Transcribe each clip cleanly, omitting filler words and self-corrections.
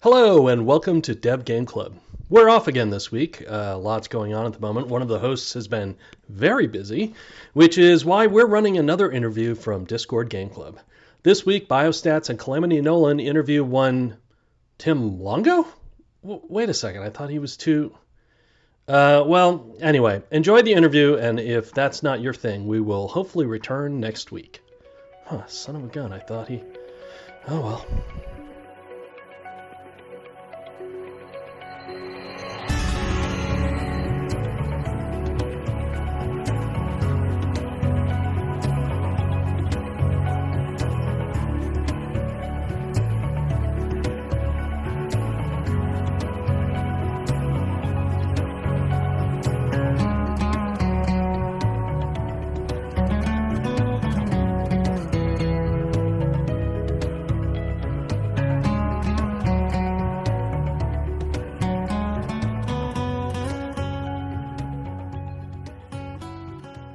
Hello and welcome to Dev Game Club. We're off again this week. Lots going on at the moment. One of the hosts has been very busy, which is why we're running another interview from Discord Game Club. This week, Biostats and Calamity Nolan interview one Tim Longo? Wait a second, I thought he was too. Anyway, enjoy the interview, and if that's not your thing, we will hopefully return next week. Huh, son of a gun, I thought he. Oh well.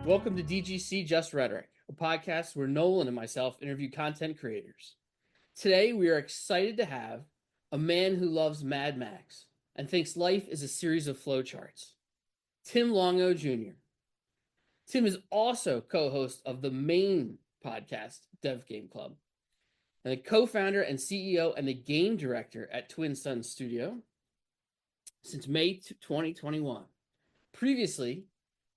Welcome to DGC Just Rhetoric, a podcast where Nolan and myself interview content creators. Today, we are excited to have a man who loves Mad Max and thinks life is a series of flowcharts, Tim Longo Jr. Tim is also co-host of the main podcast, Dev Game Club, and the co-founder and CEO and the game director at Twin Suns Studio since May 2021. Previously,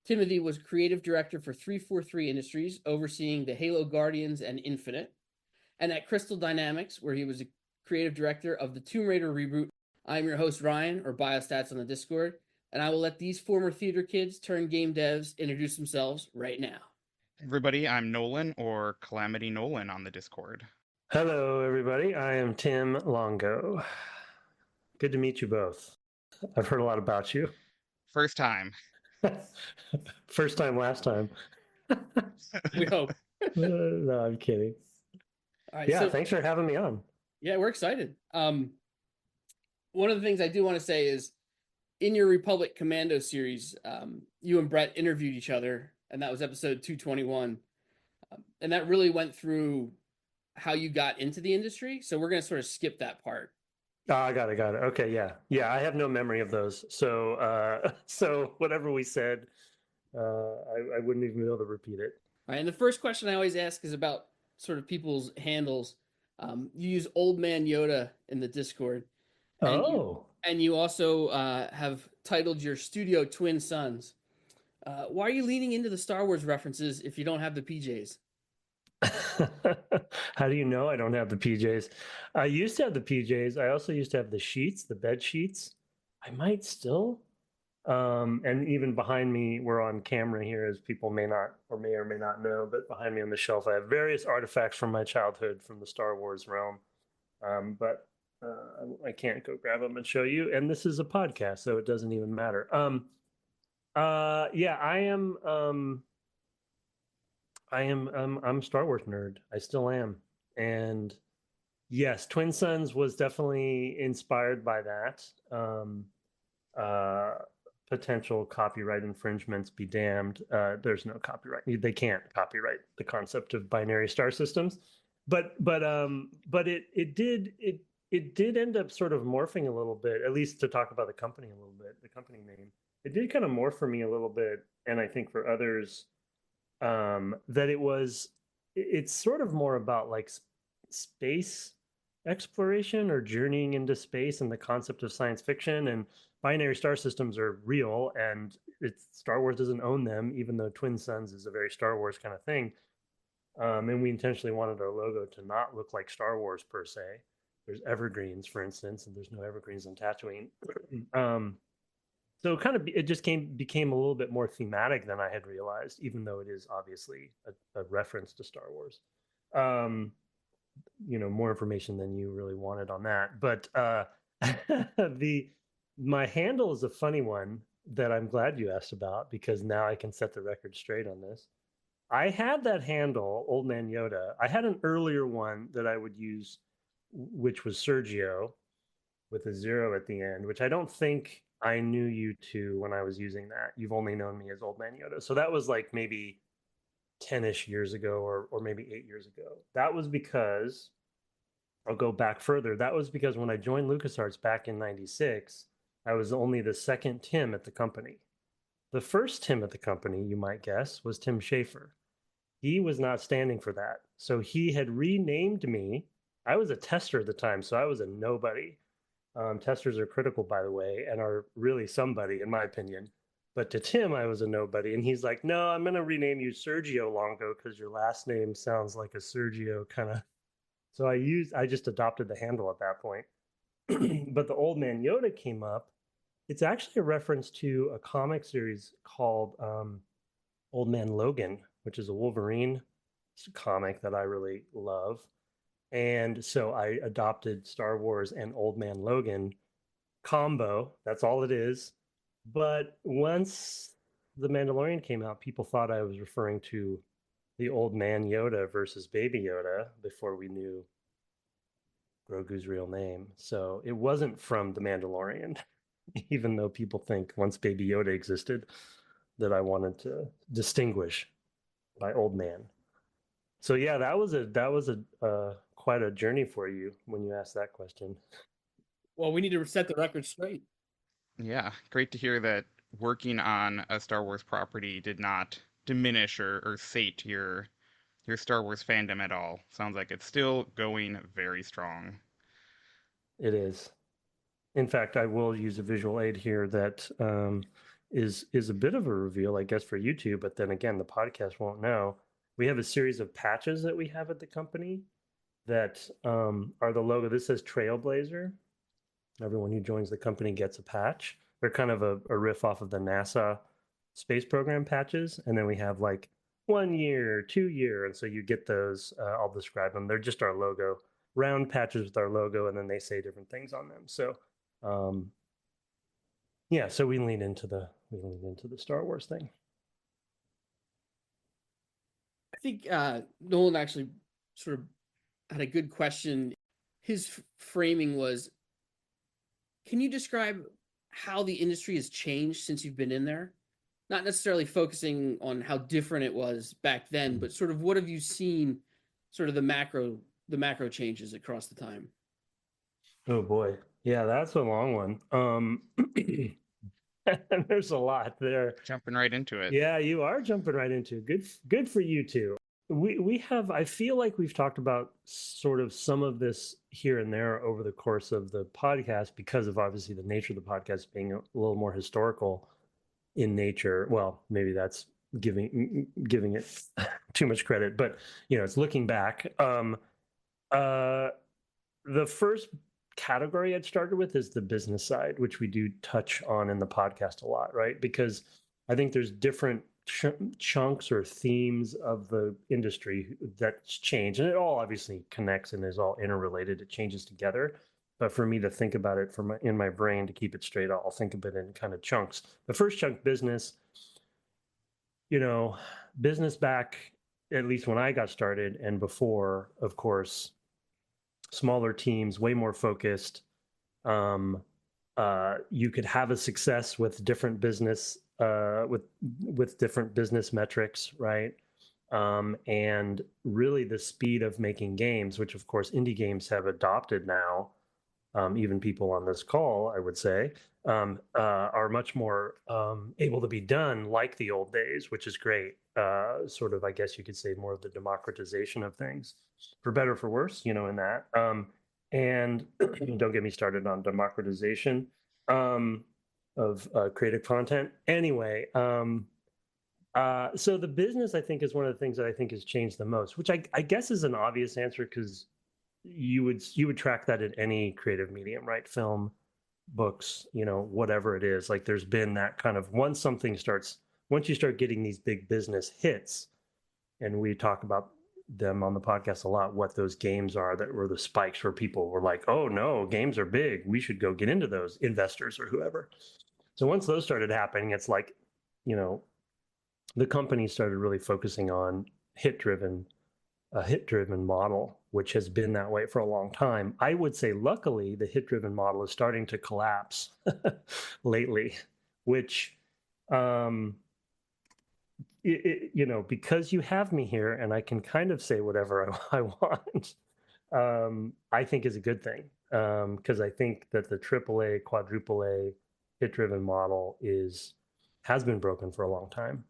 Timothy was creative director for 343 Industries, overseeing the Halo Guardians and Infinite, and at Crystal Dynamics, where he was a creative director of the Tomb Raider reboot. I'm your host, Ryan, or Biostats on the Discord, and I will let these former theater kids turned game devs introduce themselves right now. Everybody, I'm Nolan, or Calamity Nolan on the Discord. Hello, everybody. I am Tim Longo. Good to meet you both. I've heard a lot about you. First time. First time, last time. We hope. No, I'm kidding. All right, Yeah, thanks for having me on. Yeah, we're excited. One of the things I do want to say is, in your Republic Commando series, you and Brett interviewed each other, and that was episode 221. And that really went through how you got into the industry. So we're going to sort of skip that part. Oh, I got it. Okay, yeah. I have no memory of those, so so whatever we said, I wouldn't even be able to repeat it. All right, and the first question I always ask is about sort of people's handles. You use Old Man Yoda in the Discord. And you also have titled your studio Twin Suns. Why are you leaning into the Star Wars references if you don't have the PJs? How do you know I don't have the PJs? I used to have the PJs. I also used to have the sheets, the bed sheets. I might still. And even behind me, we're on camera here, as people may or may not know, but behind me on the shelf, I have various artifacts from my childhood from the Star Wars realm. But I can't go grab them and show you. And this is a podcast, so it doesn't even matter. Yeah, I'm a Star Wars nerd. I still am. And yes, Twin Suns was definitely inspired by that. Potential copyright infringements be damned. There's no copyright. They can't copyright the concept of binary star systems. But it did end up sort of morphing a little bit, at least to talk about the company a little bit, the company name. It did kind of morph for me a little bit, and I think for others, that it's sort of more about like space exploration or journeying into space and the concept of science fiction, and binary star systems are real, and Star Wars doesn't own them, even though Twin Suns is a very Star Wars kind of thing. And we intentionally wanted our logo to not look like Star Wars per se. There's evergreens, for instance, and there's no evergreens on Tatooine. So it just became a little bit more thematic than I had realized, even though it is obviously a reference to Star Wars. More information than you really wanted on that. But my handle is a funny one that I'm glad you asked about, because now I can set the record straight on this. I had that handle, Old Man Yoda. I had an earlier one that I would use, which was Sergio with a 0 at the end, which I don't think I knew you two when I was using that. You've only known me as Old Man Yoda. So that was like maybe 10-ish years ago, or maybe 8 years ago. That was because I'll go back further. That was because when I joined LucasArts back in '96, I was only the second Tim at the company. The first Tim at the company, you might guess, was Tim Schafer. He was not standing for that. So he had renamed me. I was a tester at the time, so I was a nobody. Testers are critical, by the way, and are really somebody, in my opinion. But to Tim, I was a nobody. And he's like, no, I'm going to rename you Sergio Longo because your last name sounds like a Sergio kind of. So I just adopted the handle at that point. But the Old Man Yoda came up. It's actually a reference to a comic series called Old Man Logan, which is a Wolverine comic that I really love. And so I adopted Star Wars and Old Man Logan combo. That's all it is. But once The Mandalorian came out, people thought I was referring to the Old Man Yoda versus Baby Yoda before we knew Grogu's real name. So it wasn't from The Mandalorian, even though people think once Baby Yoda existed that I wanted to distinguish by Old Man. So yeah, that was a quite a journey for you when you asked that question. Well, we need to set the record straight. Yeah, great to hear that working on a Star Wars property did not diminish or sate your Star Wars fandom at all. Sounds like it's still going very strong. It is. In fact, I will use a visual aid here that is a bit of a reveal, I guess, for YouTube. But then again, the podcast won't know. We have a series of patches that we have at the company that are the logo. This says Trailblazer. Everyone who joins the company gets a patch. They're kind of a riff off of the NASA space program patches. And then we have like 1 year, 2 year. And so you get those. I'll describe them. They're just our logo, round patches with our logo, and then they say different things on them. So yeah, so we lean into the Star Wars thing. I think Nolan actually sort of had a good question. His framing was, can you describe how the industry has changed since you've been in there? Not necessarily focusing on how different it was back then, but sort of what have you seen, sort of the macro changes across the time? Oh boy. Yeah, that's a long one. There's a lot there. Jumping right into it. Yeah, you are jumping right into it. Good for you too. We have, I feel like we've talked about sort of some of this here and there over the course of the podcast because of obviously the nature of the podcast being a little more historical in nature. Well, maybe that's giving it too much credit, but it's looking back. The first category I'd started with is the business side, which we do touch on in the podcast a lot, right? Because I think there's different chunks or themes of the industry that's changed, and it all obviously connects and is all interrelated. It changes together. But for me to think about it in my brain to keep it straight, I'll think of it in kind of chunks. The first chunk, business, business back, at least when I got started and before, of course, smaller teams, way more focused. You could have a success with different business, with different business metrics, right? And really the speed of making games, which of course indie games have adopted now. Even people on this call, I would say, are much more able to be done like the old days, which is great. Sort of, I guess you could say, more of the democratization of things, for better or for worse, in that. And don't get me started on democratization of creative content. Anyway, so the business, I think, is one of the things that I think has changed the most, which I guess is an obvious answer because you would track that in any creative medium, right? Film, books, whatever it is. Like there's been that kind of once you start getting these big business hits, and we talk about them on the podcast a lot, what those games are that were the spikes where people were like, oh no, games are big, we should go get into those, investors or whoever. So once those started happening, it's like, the company started really focusing on a hit-driven model, which has been that way for a long time. I would say, luckily, the hit-driven model is starting to collapse lately, which, because you have me here and I can kind of say whatever I want, I think is a good thing, because I think that the AAA, quadruple A, hit-driven model has been broken for a long time,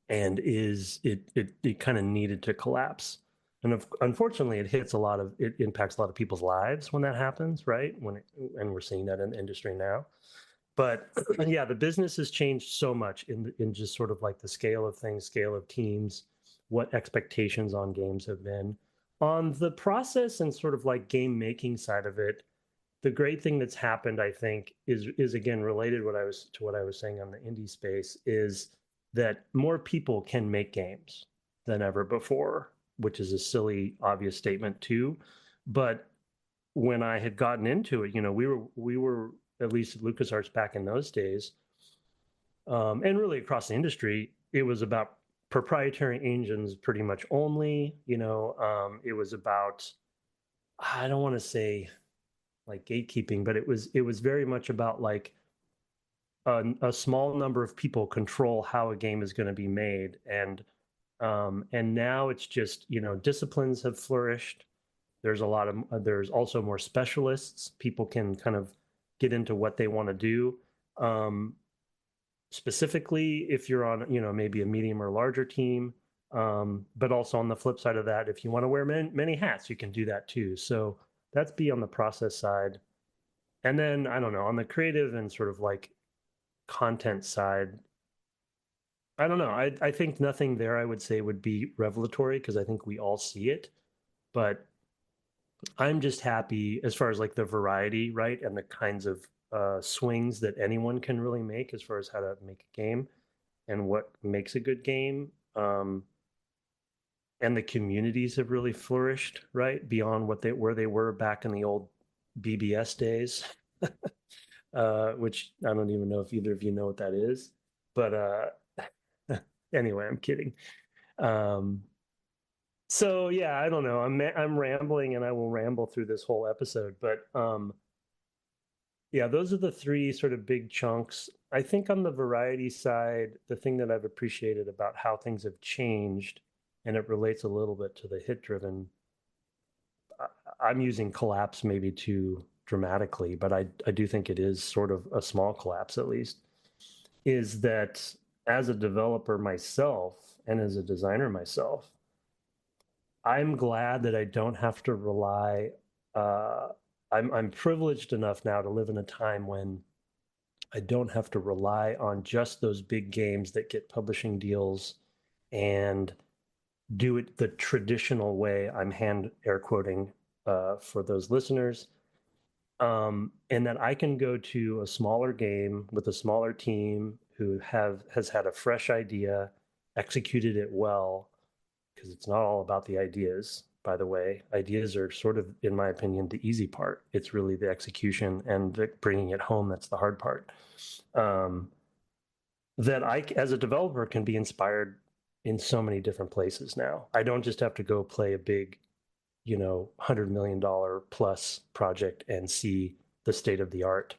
and it kind of needed to collapse. And unfortunately, it impacts a lot of people's lives when that happens, right? And we're seeing that in the industry now. But yeah, the business has changed so much in just sort of like the scale of things, scale of teams, what expectations on games have been. On the process and sort of like game making side of it, the great thing that's happened, I think, is again related to what I was saying on the indie space, is that more people can make games than ever before, which is a silly, obvious statement too. But when I had gotten into it, we were at least at LucasArts back in those days, and really across the industry, it was about proprietary engines pretty much only. It was about, I don't want to say like gatekeeping, but it was very much about like a small number of people control how a game is going to be made, and now it's just disciplines have flourished. There's also more specialists. People can kind of get into what they want to do. Specifically, if you're on maybe a medium or larger team, but also on the flip side of that, if you want to wear many hats, you can do that too. So that's be on the process side. And then I don't know, on the creative and sort of like content side, I don't know. I think nothing there I would say would be revelatory, because I think we all see it. But I'm just happy as far as like the variety, right? And the kinds of swings that anyone can really make as far as how to make a game and what makes a good game. And the communities have really flourished, right? Beyond where they were back in the old BBS days, which I don't even know if either of you know what that is. But anyway, I'm kidding. So yeah, I don't know. I'm rambling, and I will ramble through this whole episode. But yeah, those are the three sort of big chunks. I think on the variety side, the thing that I've appreciated about how things have changed, and it relates a little bit to the hit-driven. I'm using collapse maybe too dramatically, but I do think it is sort of a small collapse at least. Is that as a developer myself and as a designer myself, I'm glad that I don't have to rely. I'm privileged enough now to live in a time when I don't have to rely on just those big games that get publishing deals and do it the traditional way. I'm hand air quoting for those listeners. And that I can go to a smaller game with a smaller team who has had a fresh idea, executed it well, because it's not all about the ideas, by the way. Ideas are sort of, in my opinion, the easy part. It's really the execution and bringing it home that's the hard part. That I, as a developer, can be inspired in so many different places now. I don't just have to go play a big, $100 million plus project and see the state of the art.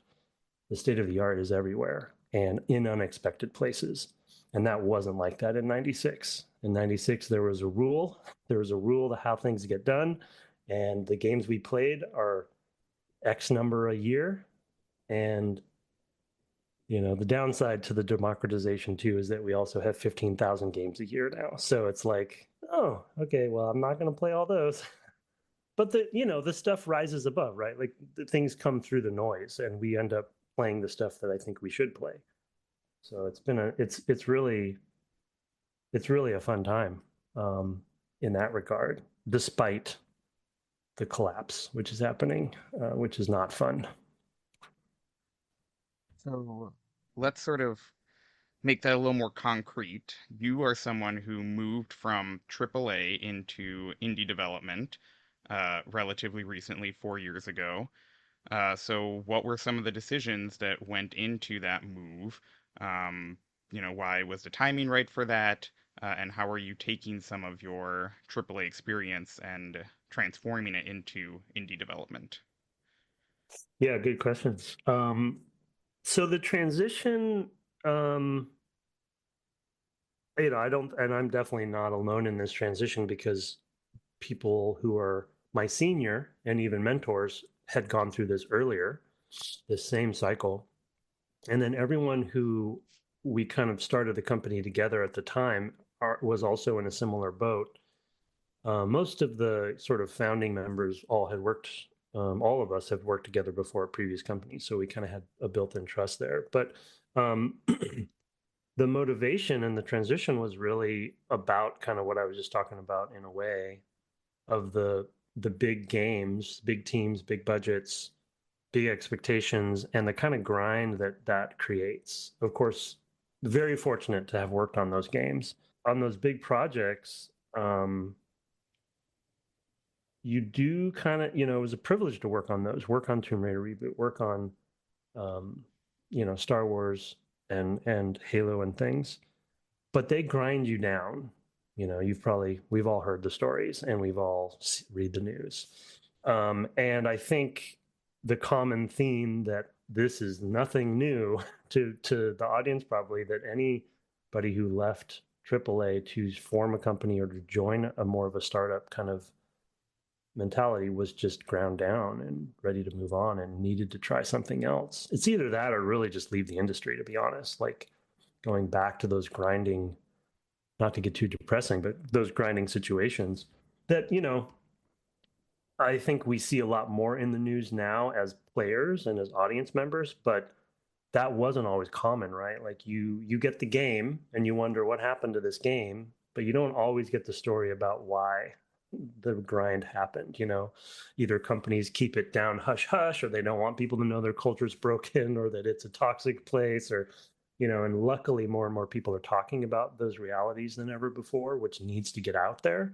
The state of the art is everywhere and in unexpected places. And that wasn't like that in 96. In 96, there was a rule. There was a rule to how things get done. And the games we played are X number a year. And, the downside to the democratization too is that we also have 15,000 games a year now. So it's like, oh, okay, well, I'm not going to play all those. But the stuff rises above, right? Like the things come through the noise and we end up playing the stuff that I think we should play. So it's really a fun time in that regard, despite the collapse which is happening, which is not fun. So let's sort of make that a little more concrete. You are someone who moved from AAA into indie development relatively recently, 4 years ago. So what were some of the decisions that went into that move? Why was the timing right for that? And how are you taking some of your AAA experience and transforming it into indie development? Yeah, good questions. So the transition, I don't, and I'm definitely not alone in this transition, because people who are my senior and even mentors had gone through this earlier, this same cycle. And then everyone who we kind of started the company together at the time was also in a similar boat. Most of the sort of founding members all had worked, all of us have worked together before at previous companies. So we kind of had a built-in trust there. But the motivation and the transition was really about kind of what I was just talking about in a way of the big games, big teams, big budgets, big expectations, and the kind of grind that creates. Of course, very fortunate to have worked on those games. On those big projects, you do kind of, it was a privilege to work on those, work on Tomb Raider Reboot, work on, Star Wars and Halo and things, but they grind you down. We've all heard the stories and we've all read the news. And I think the common theme that this is nothing new to the audience, probably, that anybody who left AAA to form a company or to join a more of a startup kind of mentality was just ground down and ready to move on and needed to try something else. It's either that or really just leave the industry, to be honest, like going back to those grinding, not to get too depressing, but those grinding situations that, I think we see a lot more in the news now as players and as audience members, but that wasn't always common, right? Like you get the game and you wonder what happened to this game, but you don't always get the story about why the grind happened. Either companies keep it down hush hush, or they don't want people to know their culture's broken, or that it's a toxic place, or and luckily more and more people are talking about those realities than ever before, which needs to get out there.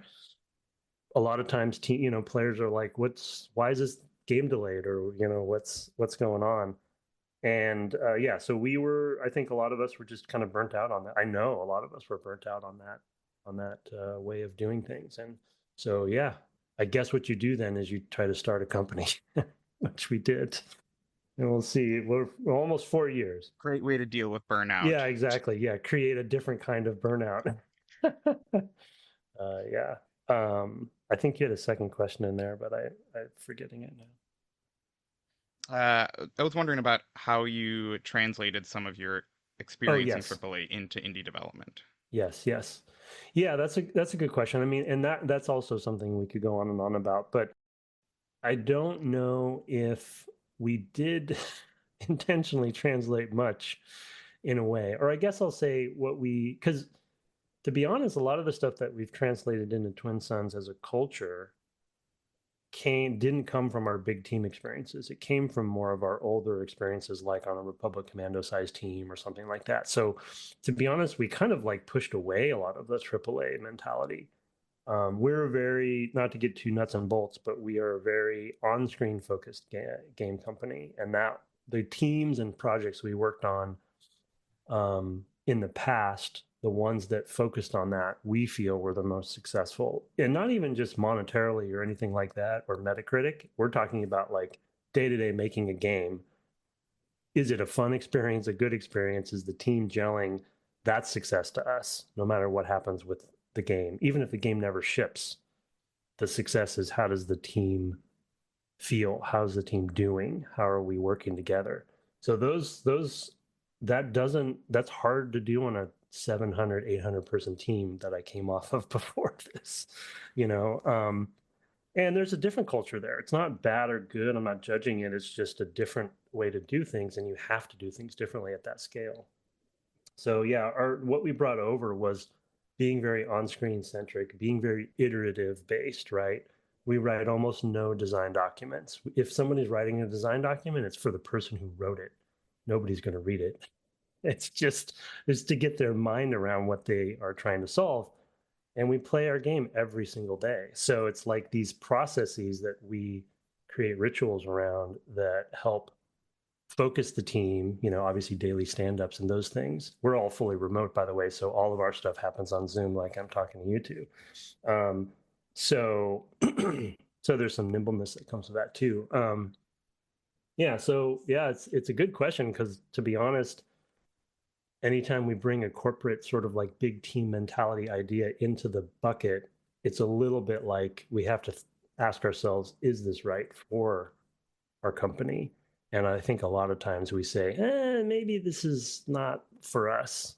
A lot of times players are like, why is this game delayed, or what's going on? And so I think a lot of us were just kind of burnt out on that. I know a lot of us were burnt out on that way of doing things. And so, yeah, I guess what you do then is you try to start a company, which we did. And we'll see. We're almost 4 years. Great way to deal with burnout. Yeah, exactly. Yeah, create a different kind of burnout. Yeah. I think you had a second question in there, but I'm forgetting it now. I was wondering about how you translated some of your experience yes. in AAA into indie development. Yes. Yeah, that's a good question. I mean, and that's also something we could go on and on about, but I don't know if we did intentionally translate much in a way, or I guess I'll say because to be honest, a lot of the stuff that we've translated into Twin Suns as a culture didn't come from our big team experiences. It came from more of our older experiences, like on a Republic Commando sized team or something like that. So to be honest, we kind of like pushed away a lot of the AAA mentality. We're very, not to get too nuts and bolts, but we are a very on-screen focused game company, and that the teams and projects we worked on in the past, the ones that focused on that, we feel were the most successful. And not even just monetarily or anything like that, or Metacritic. We're talking about like day-to-day making a game. Is it a fun experience, a good experience? Is the team gelling? That's success to us, no matter what happens with the game. Even if the game never ships, the success is, how does the team feel? How's the team doing? How are we working together? So that's hard to do on a 700, 800 person team that I came off of before this, and there's a different culture there. It's not bad or good. I'm not judging it. It's just a different way to do things, and you have to do things differently at that scale. So yeah, what we brought over was being very on-screen centric, being very iterative based, right? We write almost no design documents. If somebody's writing a design document, it's for the person who wrote it. Nobody's going to read it. It's to get their mind around what they are trying to solve. And we play our game every single day. So it's like these processes that we create rituals around that help focus the team, obviously daily stand-ups and those things. We're all fully remote, by the way, so all of our stuff happens on Zoom, like I'm talking to you two. So there's some nimbleness that comes with that too. It's a good question, because to be honest, anytime we bring a corporate sort of like big team mentality idea into the bucket, it's a little bit like we have to ask ourselves, is this right for our company? And I think a lot of times we say, maybe this is not for us.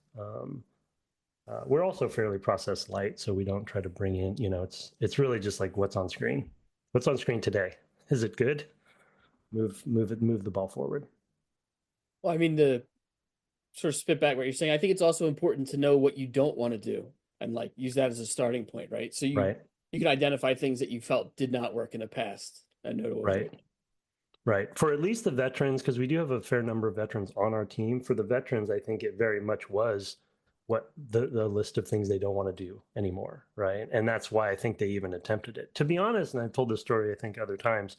We're also fairly process light, so we don't try to bring in, it's really just like what's on screen. What's on screen today? Is it good? Move the ball forward. Well, I mean, to sort of spit back what you're saying, I think it's also important to know what you don't want to do and like use that as a starting point, right? So Right. you can identify things that you felt did not work in the past and know to avoid. Right. For at least the veterans, because we do have a fair number of veterans on our team. For the veterans, I think it very much was what the list of things they don't want to do anymore, right? And that's why I think they even attempted it. To be honest, and I've told this story I think other times,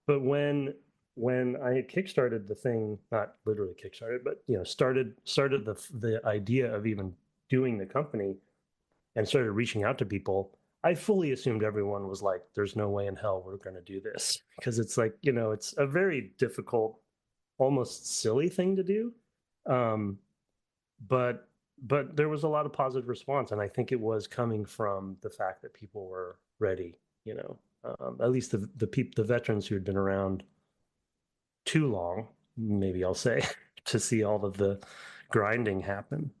but when I kickstarted the thing, not literally kickstarted, but started the idea of even doing the company and started reaching out to people, I fully assumed everyone was like, there's no way in hell we're going to do this, because it's like, it's a very difficult, almost silly thing to do. But there was a lot of positive response, and I think it was coming from the fact that people were ready, at least the veterans who had been around too long, maybe I'll say, to see all of the grinding happen.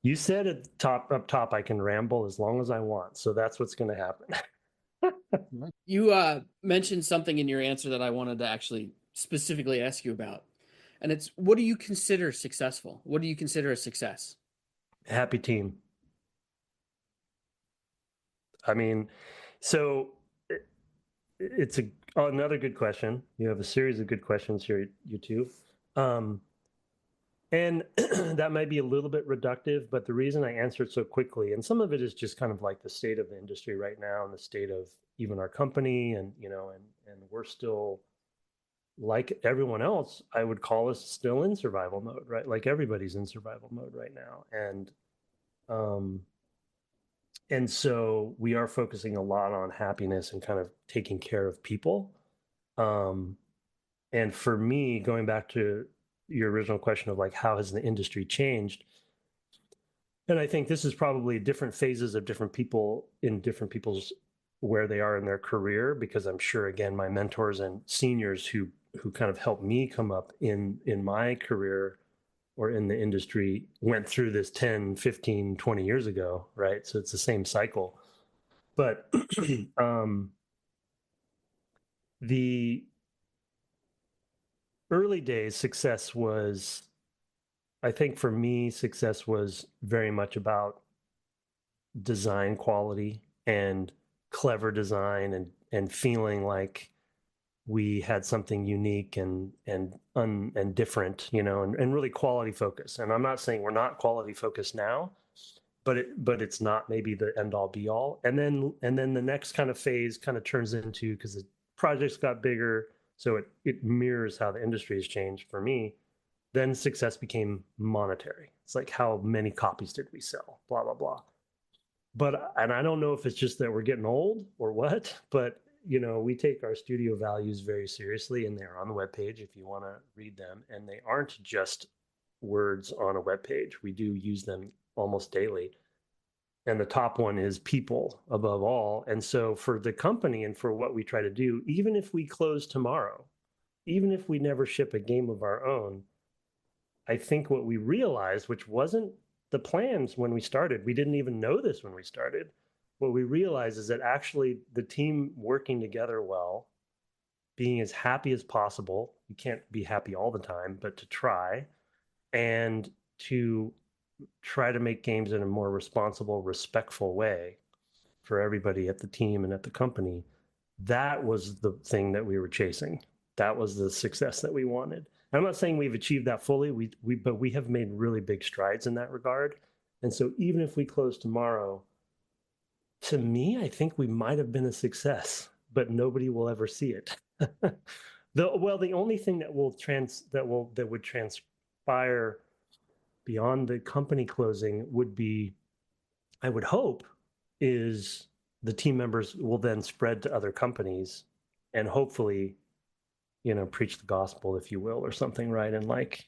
You said up top, I can ramble as long as I want, so that's what's going to happen. You mentioned something in your answer that I wanted to actually specifically ask you about, and it's, what do you consider successful? What do you consider a success? Happy team. I mean, so it's another good question. You have a series of good questions here, you two. And that might be a little bit reductive, but the reason I answered so quickly, and some of it is just kind of like the state of the industry right now and the state of even our company, and and we're still, like everyone else, I would call us still in survival mode, right? Like everybody's in survival mode right now. And so we are focusing a lot on happiness and kind of taking care of people. And for me, going back to your original question of like, how has the industry changed? And I think this is probably different phases of different people in different people's where they are in their career, because I'm sure, again, my mentors and seniors who kind of helped me come up in my career or in the industry went through this 10, 15, 20 years ago, right? So it's the same cycle. But the early days success was, I think for me, success was very much about design quality and clever design, and feeling like we had something unique and different, and really quality focus. And I'm not saying we're not quality focused now, but it's not maybe the end all be all. And then the next kind of phase kind of turns into, because the projects got bigger, so it mirrors how the industry has changed for me. Then success became monetary. It's like, how many copies did we sell? Blah, blah, blah. And I don't know if it's just that we're getting old or what, but we take our studio values very seriously, and they're on the webpage if you want to read them. And they aren't just words on a webpage. We do use them almost daily. And the top one is people above all. And so for the company and for what we try to do, even if we close tomorrow, even if we never ship a game of our own, I think what we realized, which wasn't the plans when we started, we didn't even know this when we started. What we realized is that actually the team working together well, being as happy as possible, you can't be happy all the time, but to try, and to try to make games in a more responsible, respectful way for everybody at the team and at the company, that was the thing that we were chasing. That was the success that we wanted. I'm not saying we've achieved that fully, but we have made really big strides in that regard. And so even if we close tomorrow, to me, I think we might have been a success, but nobody will ever see it. The only thing that would transpire beyond the company closing would be, I would hope, is the team members will then spread to other companies and hopefully, preach the gospel, if you will, or something, right? And like,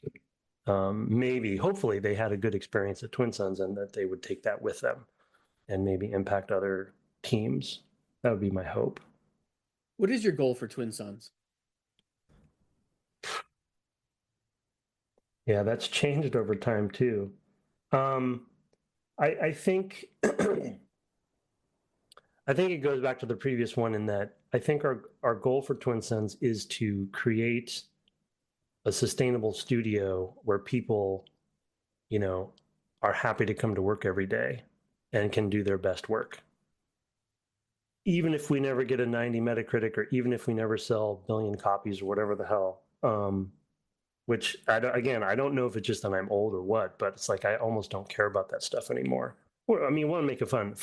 maybe, hopefully they had a good experience at Twin Suns and that they would take that with them and maybe impact other teams. That would be my hope. What is your goal for Twin Suns? Yeah, that's changed over time too. I think I think it goes back to the previous one in that I think our goal for Twin Suns is to create a sustainable studio where people, you know, are happy to come to work every day and can do their best work. Even if we never get a 90 Metacritic, or even if we never sell a billion copies or whatever the hell, which I don't know if it's just that I'm old or what, but it's like I almost don't care about that stuff anymore. Well, I mean, we want to make it fun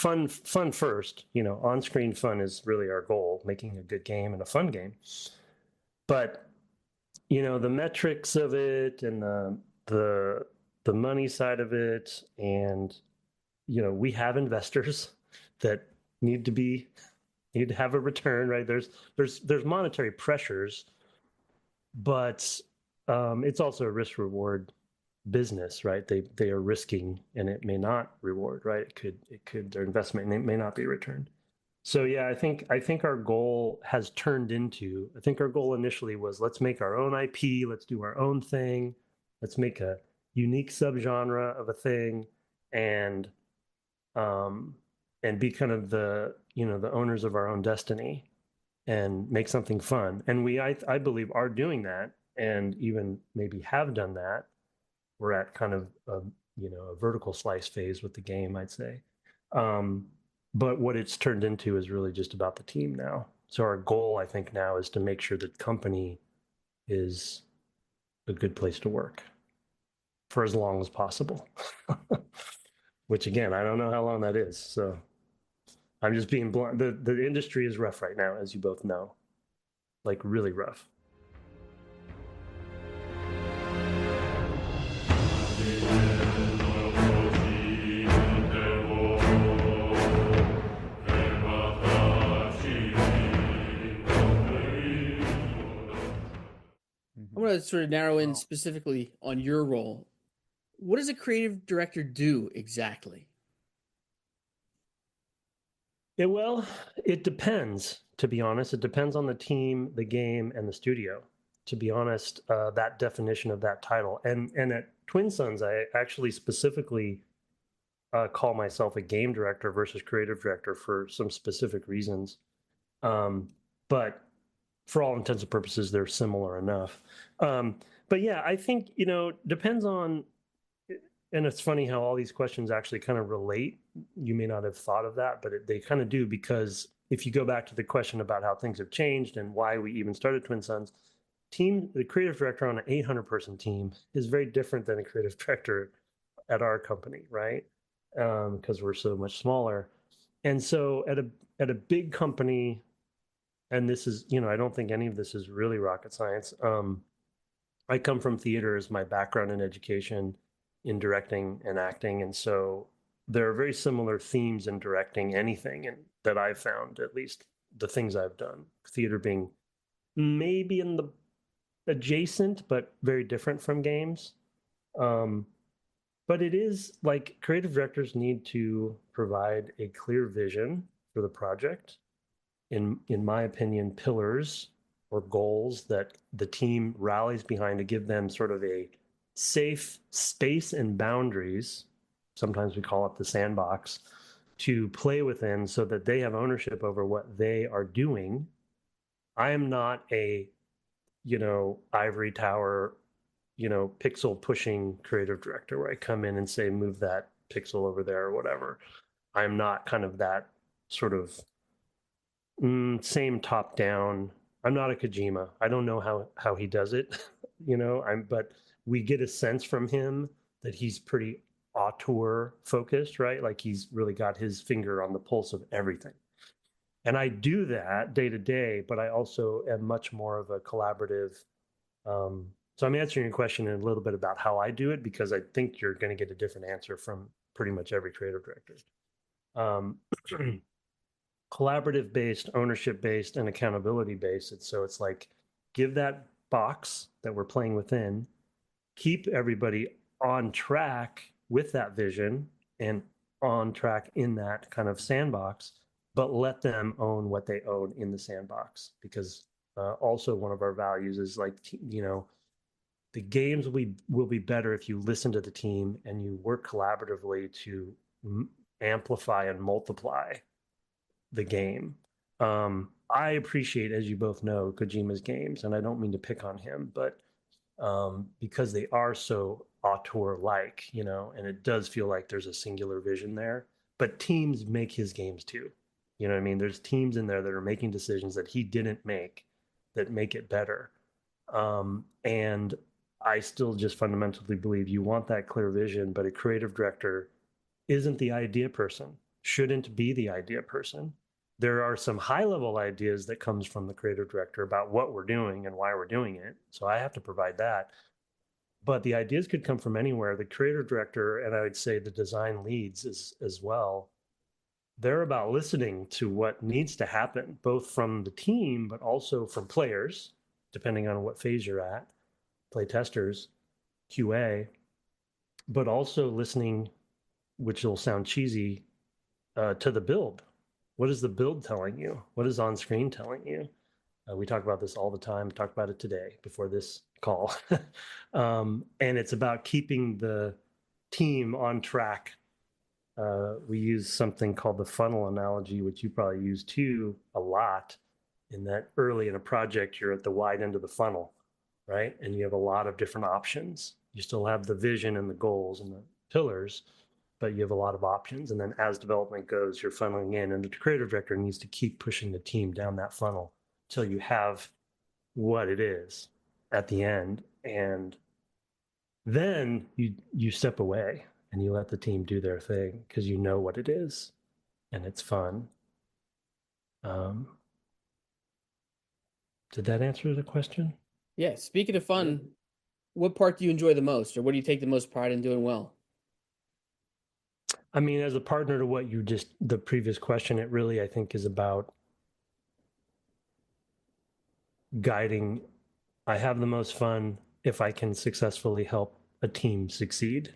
first. On-screen fun is really our goal, making a good game and a fun game. But the metrics of it and the money side of it, and we have investors that need to have a return, right? There's monetary pressures, but it's also a risk reward business, right? They are risking, and it may not reward, right? It could their investment, and it may not be returned. So yeah, I think our goal has turned into. I think our goal initially was, let's make our own IP, let's do our own thing, let's make a unique subgenre of a thing, and be kind of the owners of our own destiny and make something fun. And I believe are doing that, and even maybe have done that. We're at kind of a vertical slice phase with the game, I'd say. But what it's turned into is really just about the team now. So our goal, I think, now is to make sure that company is a good place to work for as long as possible. Which, again, I don't know how long that is. So I'm just being blunt. The industry is rough right now, as you both know, like really rough. I'm going to sort of narrow in specifically on your role. What does a creative director do exactly? It depends, to be honest. It depends on the team, the game, and the studio. To be honest, that definition of that title. And at Twin Suns, I actually specifically call myself a game director versus creative director for some specific reasons. But for all intents and purposes, they're similar enough. But yeah, I think, depends on, and it's funny how all these questions actually kind of relate. You may not have thought of that, but they kind of do, because if you go back to the question about how things have changed and why we even started Twin Suns, the creative director on an 800-person team is very different than a creative director at our company, right? Because we're so much smaller. And so at a big company, and this is, I don't think any of this is really rocket science. I come from theater as my background in education, in directing and acting. And so there are very similar themes in directing anything, and that I've found, at least the things I've done, theater being maybe in the adjacent, but very different from games. But it is like creative directors need to provide a clear vision for the project. In my opinion, pillars or goals that the team rallies behind to give them sort of a safe space and boundaries. Sometimes we call it the sandbox, to play within, so that they have ownership over what they are doing. I am not a, ivory tower, pixel pushing creative director where I come in and say, move that pixel over there or whatever. I'm not kind of that sort of same top down. I'm not a Kojima. I don't know how he does it, but we get a sense from him that he's pretty auteur focused, right? Like he's really got his finger on the pulse of everything. And I do that day to day, but I also am much more of a collaborative. So I'm answering your question in a little bit about how I do it, because I think you're going to get a different answer from pretty much every creative director. Collaborative based, ownership based, and accountability based. It's like, give that box that we're playing within, keep everybody on track with that vision and on track in that kind of sandbox, but let them own what they own in the sandbox. Because also one of our values is like, the games will be better if you listen to the team and you work collaboratively to amplify and multiply the game. I appreciate, as you both know, Kojima's games, and I don't mean to pick on him, but because they are so auteur-like, and it does feel like there's a singular vision there. But teams make his games too. You know what I mean? There's teams in there that are making decisions that he didn't make that make it better. And I still just fundamentally believe you want that clear vision, but a creative director isn't the idea person, shouldn't be the idea person. There are some high level ideas that comes from the creative director about what we're doing and why we're doing it. So I have to provide that. But the ideas could come from anywhere. The creative director, and I would say the design leads as well, they're about listening to what needs to happen, both from the team, but also from players, depending on what phase you're at, play testers, QA, but also listening, which will sound cheesy, to the build. What is the build telling you? What is on screen telling you? We talk about this all the time. Talked about it today before this call. And it's about keeping the team on track. We use something called the funnel analogy, which you probably use too a lot, in that early in a project, you're at the wide end of the funnel, right? And you have a lot of different options. You still have the vision and the goals and the pillars, but you have a lot of options. And then as development goes, you're funneling in, and the creative director needs to keep pushing the team down that funnel till you have what it is at the end. And then you step away and you let the team do their thing because you know what it is and it's fun. Did that answer the question? Yeah. Speaking of fun, what part do you enjoy the most, or what do you take the most pride in doing well? I mean, as a partner to what you just, the previous question, it really, I think, is about guiding. I have the most fun if I can successfully help a team succeed.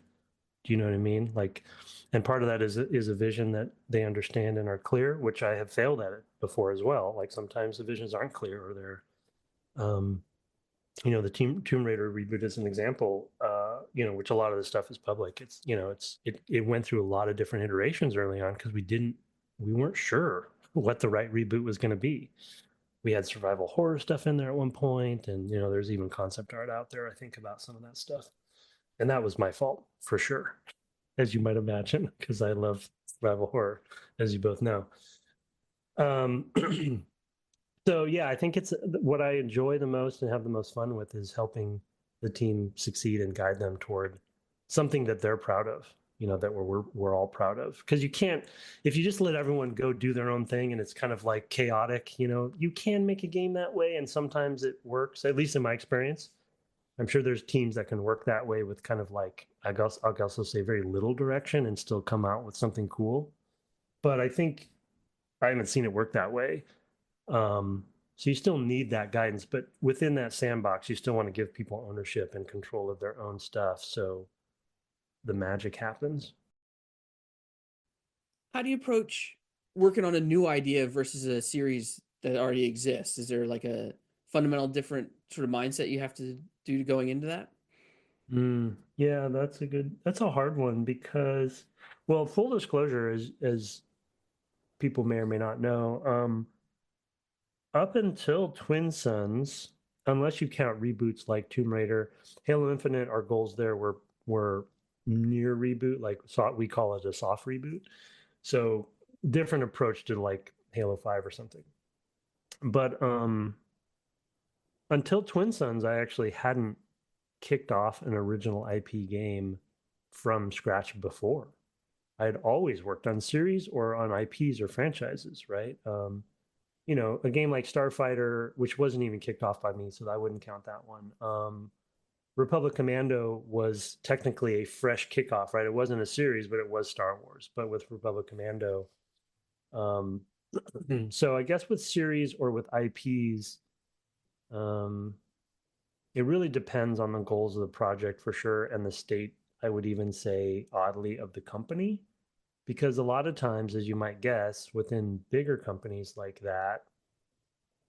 Do you know what I mean? Like, and part of that is a vision that they understand and are clear, which I have failed at it before as well. Like sometimes the visions aren't clear, or they're, the Tomb Raider reboot is an example, which a lot of this stuff is public. It's, it went through a lot of different iterations early on because we weren't sure what the right reboot was going to be. We had survival horror stuff in there at one point, and there's even concept art out there, I think, about some of that stuff. And that was my fault for sure, as you might imagine, because I love survival horror, as you both know. So yeah, I think it's what I enjoy the most and have the most fun with is helping the team succeed and guide them toward something that they're proud of, that we're all proud of. Because you can't, if you just let everyone go do their own thing and it's kind of like chaotic, you can make a game that way, and sometimes it works, at least in my experience. I'm sure there's teams that can work that way with kind of like, I'll also say very little direction and still come out with something cool. But I think I haven't seen it work that way. So you still need that guidance, but within that sandbox, you still want to give people ownership and control of their own stuff, so the magic happens. How do you approach working on a new idea versus a series that already exists? Is there like a fundamental different sort of mindset you have to do going into that? Yeah, that's a hard one because, well, full disclosure, as people may or may not know, up until Twin Suns, unless you count reboots like Tomb Raider, Halo Infinite, our goals there were near reboot, like we call it a soft reboot. So different approach to like Halo 5 or something. But until Twin Suns, I actually hadn't kicked off an original IP game from scratch before. I had always worked on series or on IPs or franchises, right? A game like Starfighter, which wasn't even kicked off by me, so I wouldn't count that one. Republic Commando was technically a fresh kickoff, right? It wasn't a series, but it was Star Wars. But with Republic Commando, so I guess with series or with IPs, it really depends on the goals of the project for sure, and the state, I would even say, oddly, of the company. because a lot of times, as you might guess, within bigger companies like that,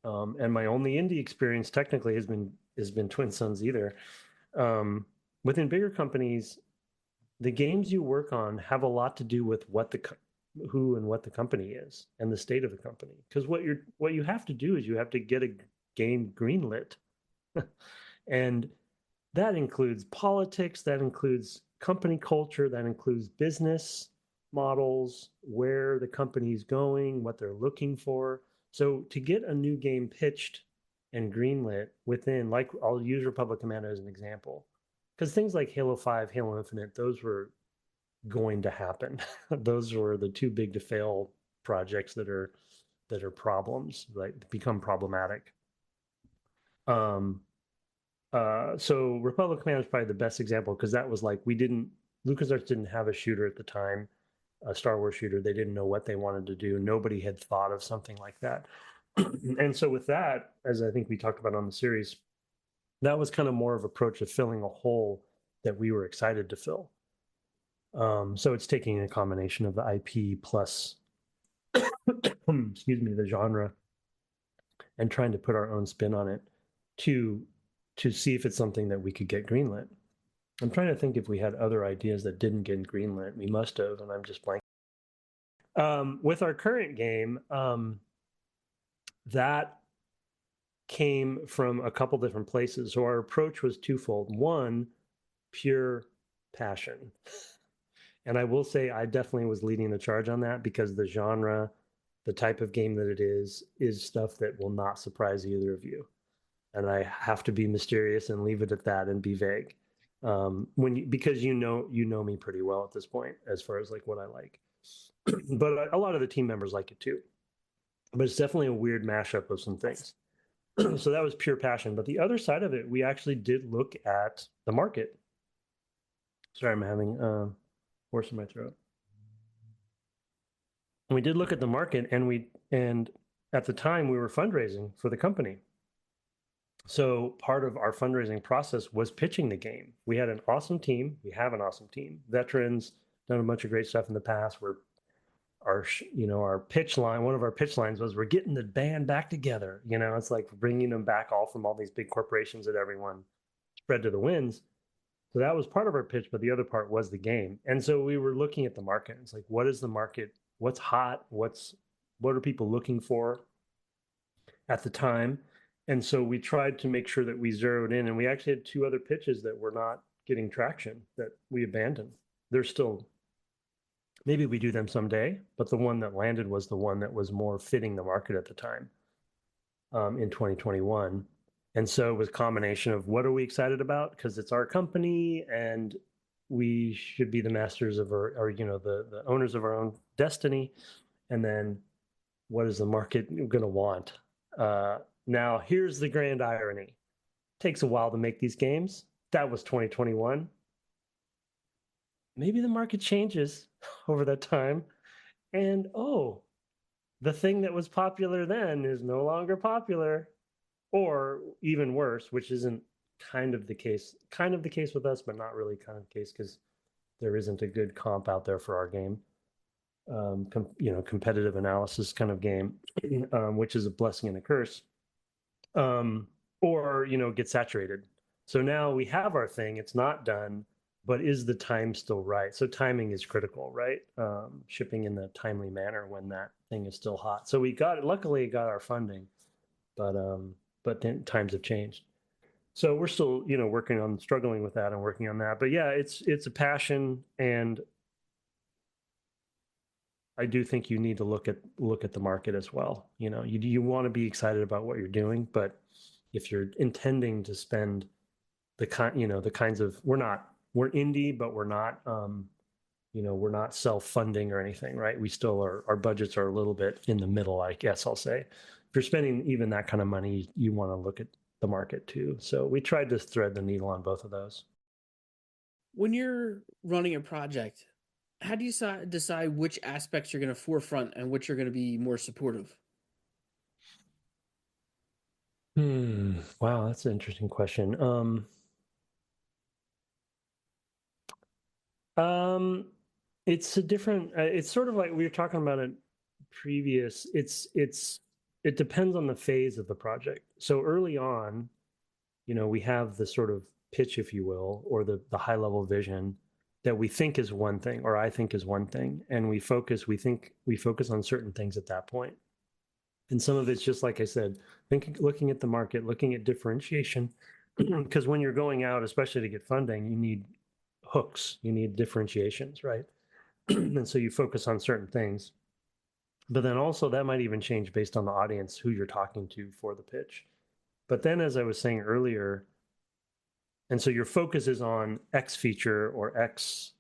and my only indie experience technically has been Twin Suns either. Um, Within bigger companies, the games you work on have a lot to do with who and what the company is and the state of the company. Because what you have to do is you have to get a game greenlit, and that includes politics, that includes company culture, that includes business models, where the company's going, what they're looking for. So to get a new game pitched and greenlit within, like, I'll use Republic Commando as an example, because things like Halo 5, Halo Infinite, those were going to happen. Those were the too big to fail projects that are problems, like become problematic. Um, so Republic Commando is probably the best example because that was like LucasArts didn't have a shooter at the time, a Star Wars shooter. They didn't know what they wanted to do. Nobody had thought of something like that. And so with that, as I think we talked about on the series, that was kind of more of approach of filling a hole that we were excited to fill. So it's taking a combination of the IP plus, excuse me, the genre, and trying to put our own spin on it to see if it's something that we could get greenlit. I'm trying to think if we had other ideas that didn't get greenlit. We must have, and I'm just blanking. With our current game, that came from a couple different places. So our approach was twofold. One, pure passion. And I will say I definitely was leading the charge on that because the genre, the type of game that it is stuff that will not surprise either of you. And I have to be mysterious and leave it at that and be vague. Because you know me pretty well at this point as far as like what I like. But a lot of the team members like it too. But it's definitely a weird mashup of some things. So that was pure passion. But the other side of it, we actually did look at the market. Sorry, I'm having horse in my throat. And we did look at the market, and at the time we were fundraising for the company. So part of our fundraising process was pitching the game. We had an awesome team. We have an awesome team. Veterans, done a bunch of great stuff in the past. Our pitch line, one of our pitch lines was, we're getting the band back together. It's like bringing them back all from all these big corporations that everyone spread to the winds. So that was part of our pitch, but the other part was the game. And so we were looking at the market. It's like, what is the market? What's hot? What are people looking for at the time? And so we tried to make sure that we zeroed in, and we actually had 2 other pitches that were not getting traction that we abandoned. They're still, maybe we do them someday, but the one that landed was the one that was more fitting the market at the time, in 2021. And so it was a combination of what are we excited about? Because it's our company and we should be the masters of the owners of our own destiny. And then what is the market going to want? Now, here's the grand irony. It takes a while to make these games. That was 2021. Maybe the market changes over that time. And the thing that was popular then is no longer popular. Or even worse, which isn't kind of the case with us, but not really kind of the case because there isn't a good comp out there for our game. Competitive analysis kind of game, which is a blessing and a curse. Or get saturated. So now we have our thing, it's not done, but is the time still right? So timing is critical, right? Shipping in the timely manner when that thing is still hot. So luckily got our funding, but then times have changed. So we're still, struggling with that and working on that. But yeah, it's a passion, and I do think you need to look at the market as well. You want to be excited about what you're doing, but if you're intending to spend the kinds of, we're indie, but we're not we're not self-funding or anything, right? We still our budgets are a little bit in the middle, I guess I'll say. If you're spending even that kind of money, you want to look at the market too. So we tried to thread the needle on both of those. When you're running a project, how do you decide which aspects you're going to forefront and which are going to be more supportive? Wow, that's an interesting question. It's a different. It's sort of like we were talking about it previous. It depends on the phase of the project. So early on, we have the sort of pitch, if you will, or the high level vision that we think is one thing, or I think is one thing, and we focus on certain things at that point. And some of it's just like I said, looking at the market, looking at differentiation, because when you're going out, especially to get funding, you need hooks, you need differentiations, right? And so you focus on certain things. But then also that might even change based on the audience who you're talking to for the pitch. But then, as I was saying earlier, and so your focus is on X feature or X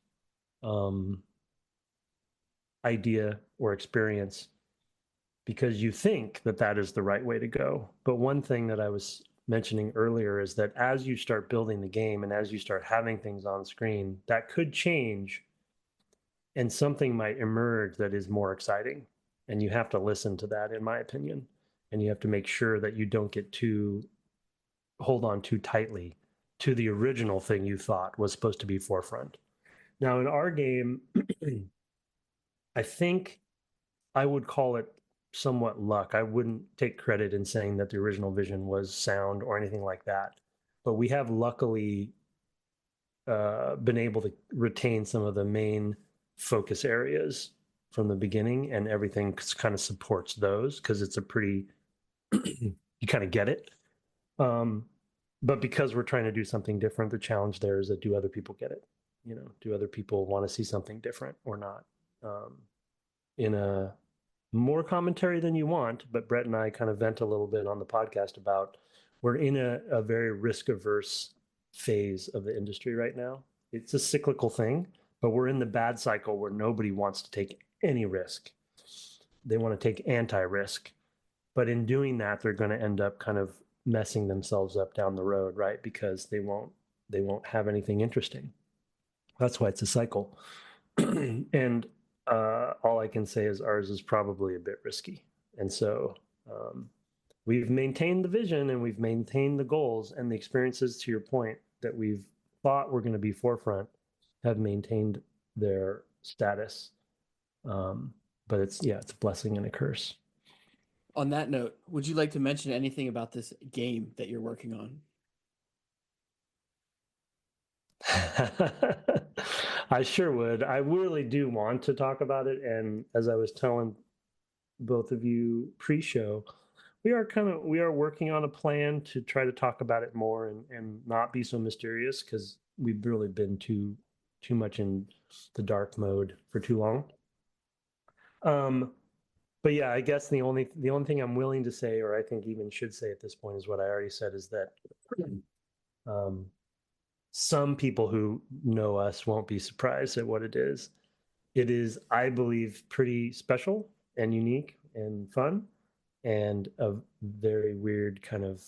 idea or experience because you think that that is the right way to go. But one thing that I was mentioning earlier is that as you start building the game and as you start having things on screen, that could change and something might emerge that is more exciting. And you have to listen to that, in my opinion. And you have to make sure that you don't hold on too tightly to the original thing you thought was supposed to be forefront. Now, in our game, I think I would call it somewhat luck. I wouldn't take credit in saying that the original vision was sound or anything like that. But we have luckily been able to retain some of the main focus areas from the beginning, and everything kind of supports those because it's a pretty, you kind of get it. But because we're trying to do something different, the challenge there is that do other people get it? Do other people want to see something different or not? In a more commentary than you want, but Brett and I kind of vent a little bit on the podcast about we're in a very risk averse phase of the industry right now. It's a cyclical thing, but we're in the bad cycle where nobody wants to take any risk. They want to take anti-risk. But in doing that, they're going to end up kind of messing themselves up down the road, right? Because they won't have anything interesting. That's why it's a cycle. And all I can say is ours is probably a bit risky. And so we've maintained the vision and we've maintained the goals, and the experiences, to your point, that we've thought were going to be forefront have maintained their status. But it's a blessing and a curse. On that note, would you like to mention anything about this game that you're working on? I sure would. I really do want to talk about it. And as I was telling both of you pre-show, we are working on a plan to try to talk about it more and not be so mysterious, because we've really been too much in the dark mode for too long. But yeah, I guess the only thing I'm willing to say, or I think even should say at this point, is what I already said, is that some people who know us won't be surprised at what it is. It is, I believe, pretty special and unique and fun, and a very weird kind of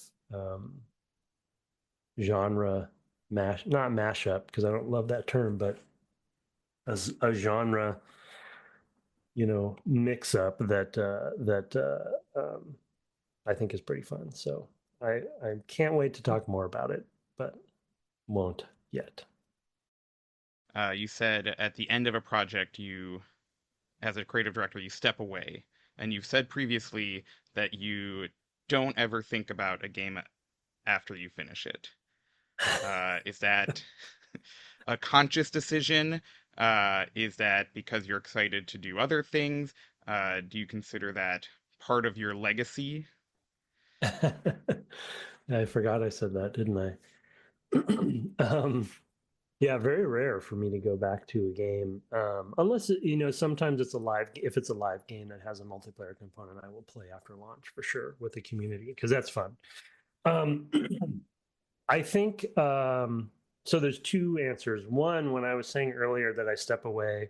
genre not mashup, because I don't love that term, but a genre mix up that I think is pretty fun. So I can't wait to talk more about it, but won't yet. You said at the end of a project, as a creative director, you step away. And you've said previously that you don't ever think about a game after you finish it. Is that a conscious decision? Is that because you're excited to do other things? Do you consider that part of your legacy? I forgot I said that, didn't I? Yeah, very rare for me to go back to a game, unless sometimes if it's a live game that has a multiplayer component, I will play after launch for sure with the community, because that's fun. I think so. There's two answers. One, when I was saying earlier that I step away,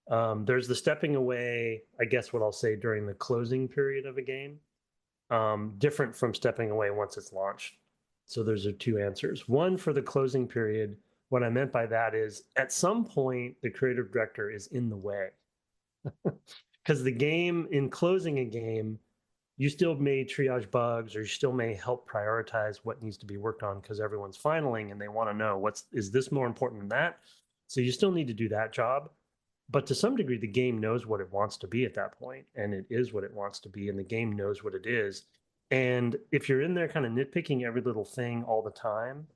there's the stepping away, I guess what I'll say, during the closing period of a game, different from stepping away once it's launched. So those are two answers. One, for the closing period, what I meant by that is at some point the creative director is in the way, because the game, in closing a game, you still may triage bugs, or you still may help prioritize what needs to be worked on, because everyone's finaling and they want to know is this more important than that. So you still need to do that job. but to some degree, the game knows what it wants to be at that point, and it is what it wants to be, and the game knows what it is. And if you're in there kind of nitpicking every little thing all the time,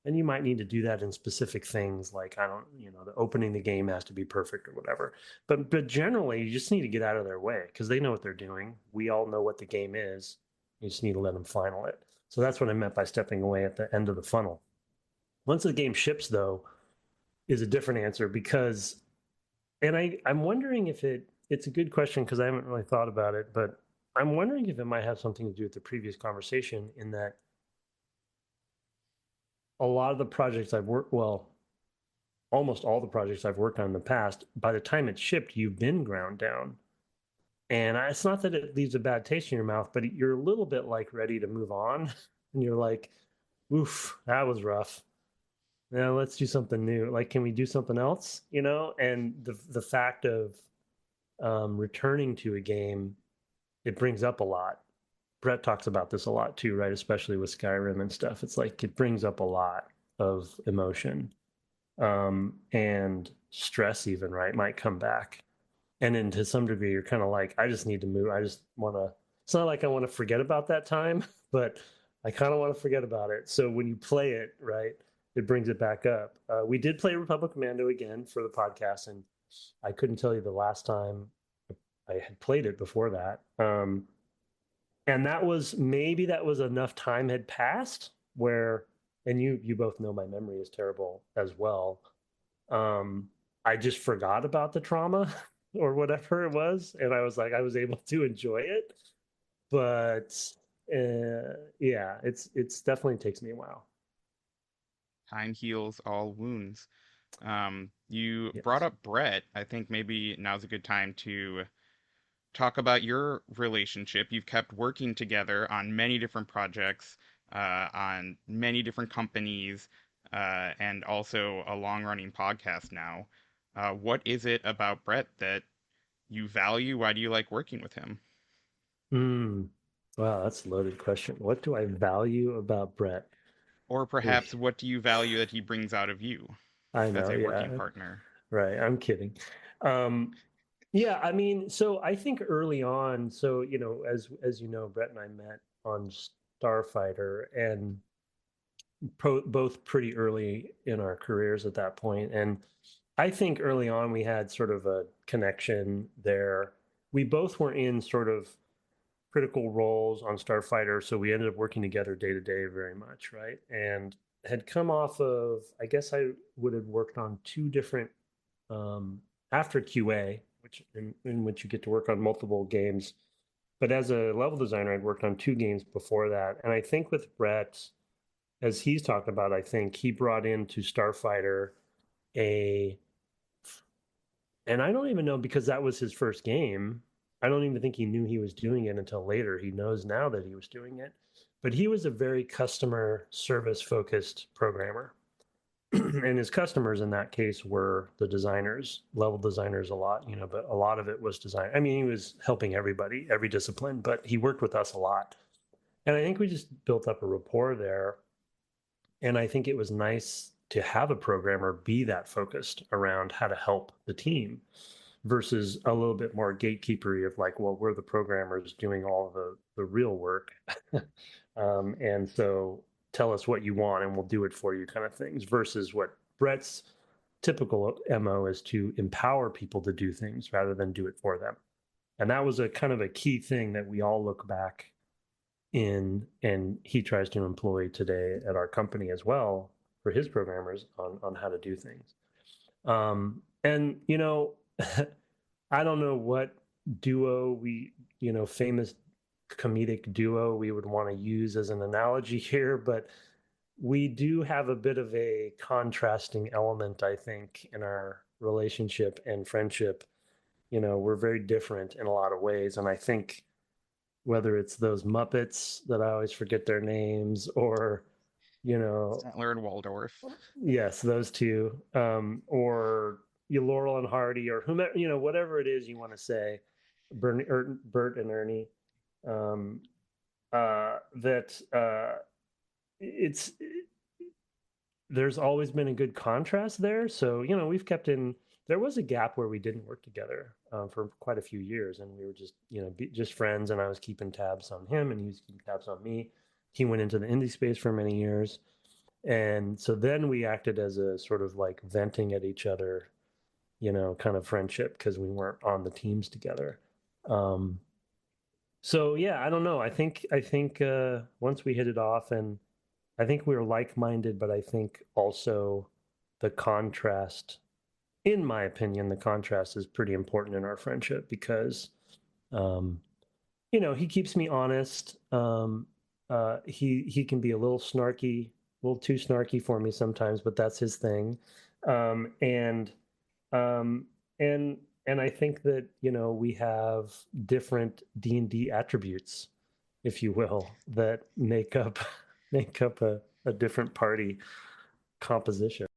then you might need to do that in specific things, like I don't, the opening the game has to be perfect or whatever. But generally, you just need to get out of their way because they know what they're doing. We all know what the game is. You just need to let them final it. So that's what I meant by stepping away at the end of the funnel. Once the game ships, though, is a different answer because, and I'm wondering if it's a good question because I haven't really thought about it, but I'm wondering if it might have something to do with the previous conversation in that a lot of the projects I've worked, well, almost all the projects I've worked on in the past, by the time it's shipped, you've been ground down. And it's not that it leaves a bad taste in your mouth, but you're a little bit like ready to move on. And you're like, oof, that was rough. Now let's do something new. Like, can we do something else? And the fact of returning to a game, it brings up a lot. Brett talks about this a lot too, right? Especially with Skyrim and stuff. It's like it brings up a lot of emotion and stress, even, right? Might come back. And then to some degree, you're kind of like, I just need to move. I just want to, it's not like I want to forget about that time, but I kind of want to forget about it. So when you play it, right, it brings it back up. We did play Republic Commando again for the podcast, and I couldn't tell you the last time I had played it before that. And that was enough time had passed where, and you both know my memory is terrible as well. I just forgot about the trauma or whatever it was, and I was like, I was able to enjoy it, but yeah, it's definitely takes me a while. Time heals all wounds. You Yes. brought up Brett. I think maybe now's a good time to talk about your relationship. You've kept working together on many different projects, on many different companies, and also a long-running podcast now. What is it about Brett that you value? Why do you like working with him? Wow, that's a loaded question. What do I value about Brett? Or Ooh, perhaps what do you value that he brings out of you I as know, a working yeah, partner? right. I'm kidding. Um, yeah, I mean, so I think early on, so as you know, Brett and I met on Starfighter, and both pretty early in our careers at that point. And I think early on we had sort of a connection there. We both were in sort of critical roles on Starfighter, so we ended up working together day to day very much, right? And had come off of, I guess I would have worked on two different after QA, in which you get to work on multiple games. But as a level designer, I'd worked on two games before that, and I think with Brett, as he's talked about, I think he brought into Starfighter a, and I don't even know because that was his first game. I don't even think he knew he was doing it until later. He knows now that he was doing it, but he was a very customer service focused programmer. And his customers in that case were the designers, level designers a lot, but a lot of it was design. I mean, he was helping everybody, every discipline, but he worked with us a lot. And I think we just built up a rapport there. And I think it was nice to have a programmer be that focused around how to help the team versus a little bit more gatekeepery of like, well, we're the programmers doing all of the real work. And so tell us what you want and we'll do it for you kind of things versus what Brett's typical MO is to empower people to do things rather than do it for them. And that was a kind of a key thing that we all look back in, and he tries to employ today at our company as well for his programmers on how to do things. And I don't know what duo famous comedic duo we would want to use as an analogy here, but we do have a bit of a contrasting element, I think, in our relationship and friendship. We're very different in a lot of ways, and I think whether it's those Muppets that I always forget their names, or Statler and Waldorf. yes, those two, or Laurel and Hardy, or whomever, whatever it is you want to say, Bert and Ernie, that it's there's always been a good contrast there. So we've kept in. there was a gap where we didn't work together for quite a few years, and we were just just friends, and I was keeping tabs on him, and he was keeping tabs on me. He went into the indie space for many years, and so then we acted as a sort of like venting at each other, kind of friendship, because we weren't on the teams together. Um, so yeah, I don't know. I think once we hit it off, and I think we were like-minded, but I think also the contrast, in my opinion, the contrast is pretty important in our friendship because, um, he keeps me honest. He can be a little snarky, a little too snarky for me sometimes, but that's his thing. Um, and um, and I think that we have different D&D attributes, if you will, that make up a different party composition.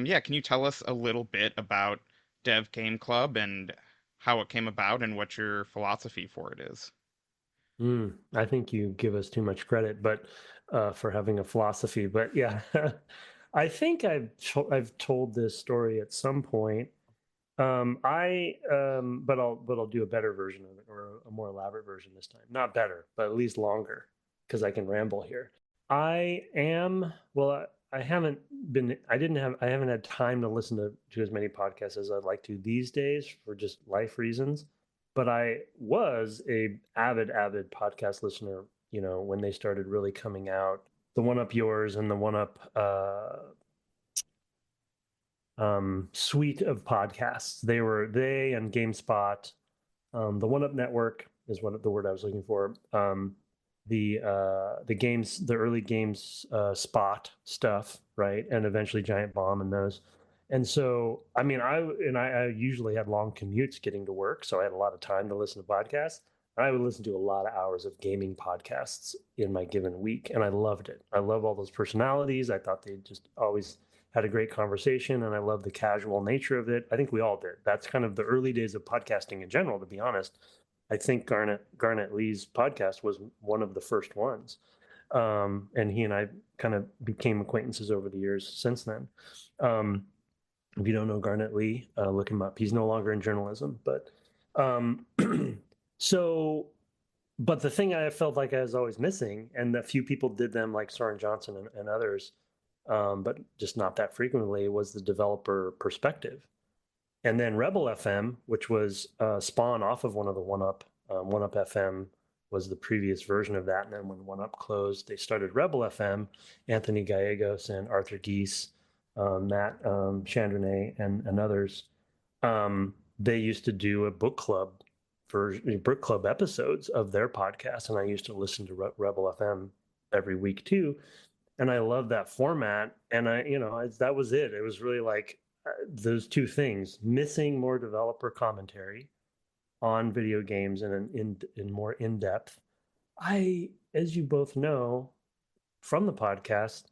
Yeah, can you tell us a little bit about Dev Game Club and how it came about and what your philosophy for it is? I think you give us too much credit, but for having a philosophy. But yeah, I think I've told this story at some point. But I'll do a better version of it, or a more elaborate version this time. Not better, but at least longer, because I can ramble here. I am well. I haven't been. I haven't had time to listen to as many podcasts as I'd like to these days for just life reasons. But I was a avid podcast listener. When they started really coming out, the One Up Yours and the One Up suite of podcasts. They and GameSpot. The One Up Network is what the word I was looking for. The early games spot stuff, right, and eventually Giant Bomb and those. And so, I mean, I usually had long commutes getting to work, so I had a lot of time to listen to podcasts. I would listen to a lot of hours of gaming podcasts in my given week, and I loved it. I love all those personalities. I thought they just always had a great conversation, and I love the casual nature of it. I think we all did. That's kind of the early days of podcasting in general, to be honest. I think Garnet Lee's podcast was one of the first ones, and he and I kind of became acquaintances over the years since then. Um, if you don't know Garnet Lee, look him up. He's no longer in journalism, but um, so. But the thing I felt like I was always missing, and a few people did them, like Soren Johnson and others, but just not that frequently, was the developer perspective. And then Rebel FM, which was spawn off of one of the One Up. One Up FM was the previous version of that. And then when One Up closed, they started Rebel FM. Anthony Gallegos and Arthur Geese, Matt Chandronnet, and others. They used to do a book club episodes of their podcast, and I used to listen to Rebel FM every week too. And I love that format. And that was it. It was really like those two things: missing more developer commentary on video games and in more in depth. As you both know from the podcast,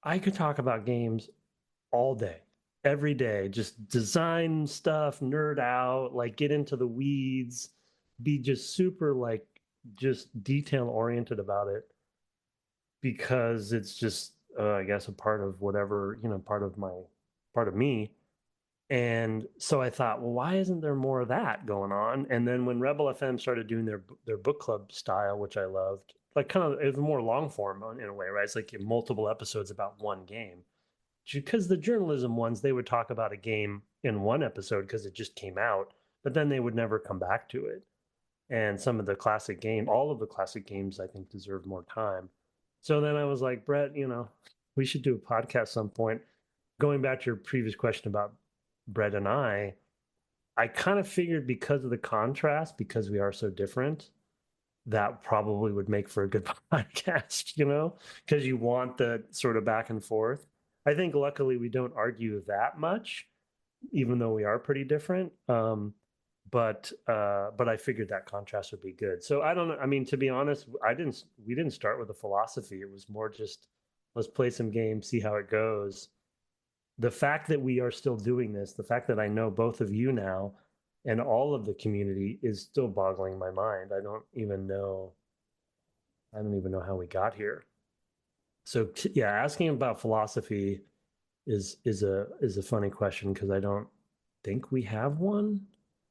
I could talk about games all day, every day, just design stuff, nerd out, like get into the weeds, be just super like just detail oriented about it, because it's just I guess a part of whatever, part of me. And so I thought, well, why isn't there more of that going on? And then when Rebel FM started doing their book club style, which I loved, like kind of it was more long form in a way, right? It's like multiple episodes about one game. Because the journalism ones, they would talk about a game in one episode because it just came out, but then they would never come back to it. And all of the classic games, I think, deserve more time. So then I was like, Brett, we should do a podcast some point. Going back to your previous question about Brett and I kind of figured, because of the contrast, because we are so different, that probably would make for a good podcast, because you want the sort of back and forth. I think luckily we don't argue that much, even though we are pretty different. But I figured that contrast would be good. So I don't know. I mean, to be honest, we didn't start with a philosophy. It was more just let's play some games, see how it goes. The fact that we are still doing this, the fact that I know both of you now and all of the community is still boggling my mind. I don't even know how we got here. So yeah, asking about philosophy is a funny question because I don't think we have one.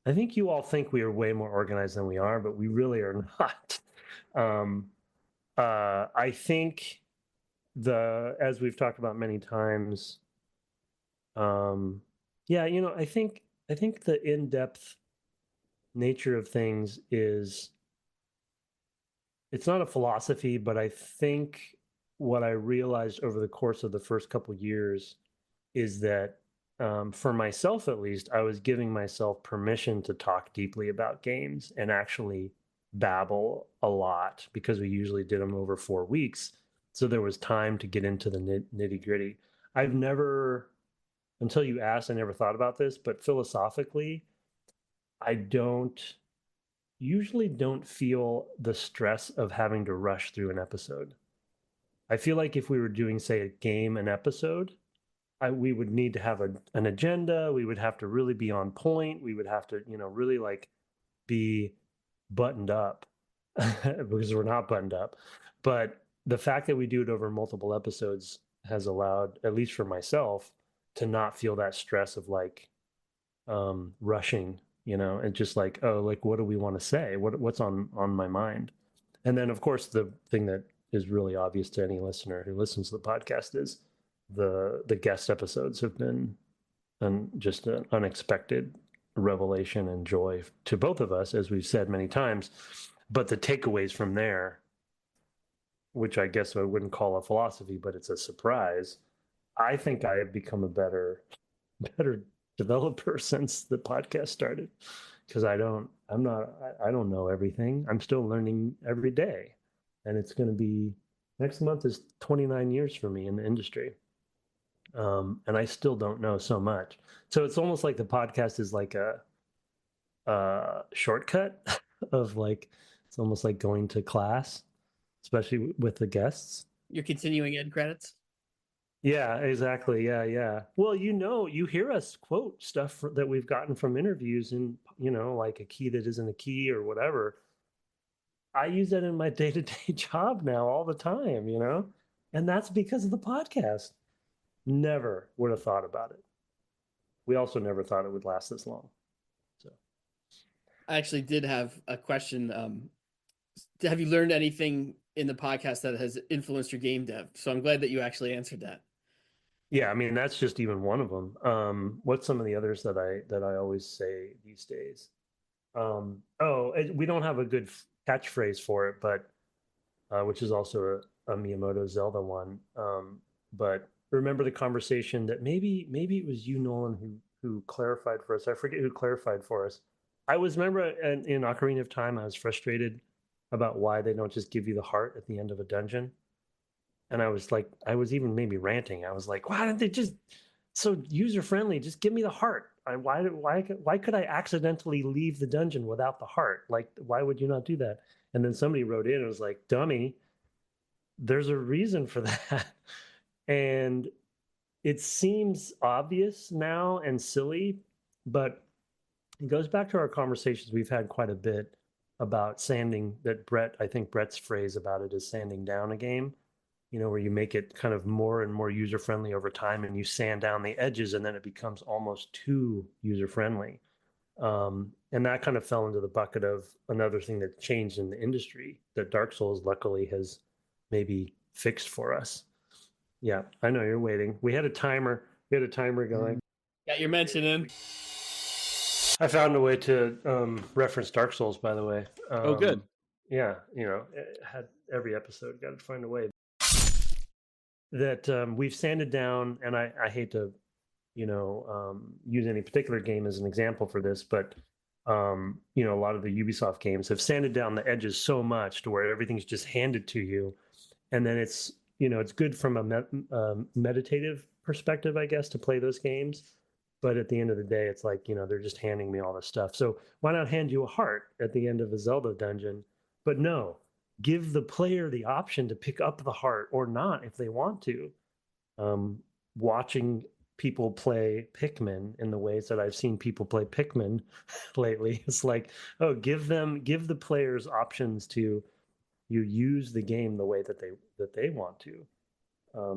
I think you all think we are way more organized than we are, but we really are not. I think as we've talked about many times, yeah, I think the in-depth nature of things is, it's not a philosophy, but I think what I realized over the course of the first couple years is that, for myself at least, I was giving myself permission to talk deeply about games and actually babble a lot because we usually did them over 4 weeks. So there was time to get into the nitty gritty. I've never, until you asked, I never thought about this, but philosophically, I usually don't feel the stress of having to rush through an episode. I feel like if we were doing, say, a game, an episode, we would need to have an agenda. We would have to really be on point. We would have to, really like be buttoned up because we're not buttoned up. But the fact that we do it over multiple episodes has allowed, at least for myself, to not feel that stress of like rushing, and just like, oh, like, what do we want to say? What's on my mind? And then, of course, the thing that is really obvious to any listener who listens to the podcast is the guest episodes have been just an unexpected revelation and joy to both of us, as we've said many times. But the takeaways from there, which I guess I wouldn't call a philosophy, but it's a surprise. I think I have become a better developer since the podcast started, because I don't know everything. I'm still learning every day, and it's going to be, next month is 29 years for me in the industry. And I still don't know so much. So it's almost like the podcast is like a shortcut of like, it's almost like going to class, especially with the guests. Your continuing ed credits. Yeah, exactly. Yeah. Well, you hear us quote stuff that we've gotten from interviews, and like a key that isn't a key or whatever. I use that in my day-to-day job now all the time, and that's because of the podcast. Never would have thought about it. We also never thought it would last this long. So I actually did have a question. Have you learned anything in the podcast that has influenced your game dev? So I'm glad that you actually answered that. yeah, I mean, that's just even one of them. What's some of the others that I always say these days? We don't have a good catchphrase for it, but which is also a Miyamoto Zelda one. But remember the conversation that maybe it was you, Nolan, who clarified for us. I forget who clarified for us. Remember in Ocarina of Time, I was frustrated about why they don't just give you the heart at the end of a dungeon. And I was even maybe ranting. I was like, why don't they just, so user friendly, just give me the heart? Why could I accidentally leave the dungeon without the heart? Like, why would you not do that? And then somebody wrote in and was like, dummy, there's a reason for that. And it seems obvious now and silly, but it goes back to our conversations we've had quite a bit about sanding, I think Brett's phrase about it is sanding down a game, where you make it kind of more and more user-friendly over time, and you sand down the edges, and then it becomes almost too user-friendly. And that kind of fell into the bucket of another thing that changed in the industry that Dark Souls luckily has maybe fixed for us. Yeah, I know you're waiting. We had a timer going. Got your mention in. I found a way to reference Dark Souls, by the way. Oh, good. Yeah, it had every episode got to find a way. That we've sanded down, and I hate to, use any particular game as an example for this, but a lot of the Ubisoft games have sanded down the edges so much to where everything's just handed to you, and then it's good from a meditative perspective, I guess, to play those games. But at the end of the day, it's like, they're just handing me all this stuff. So why not hand you a heart at the end of a Zelda dungeon? But no, give the player the option to pick up the heart or not if they want to. Watching people play Pikmin in the ways that I've seen people play Pikmin lately, it's like, oh, give the players options to use the game the way that they want to.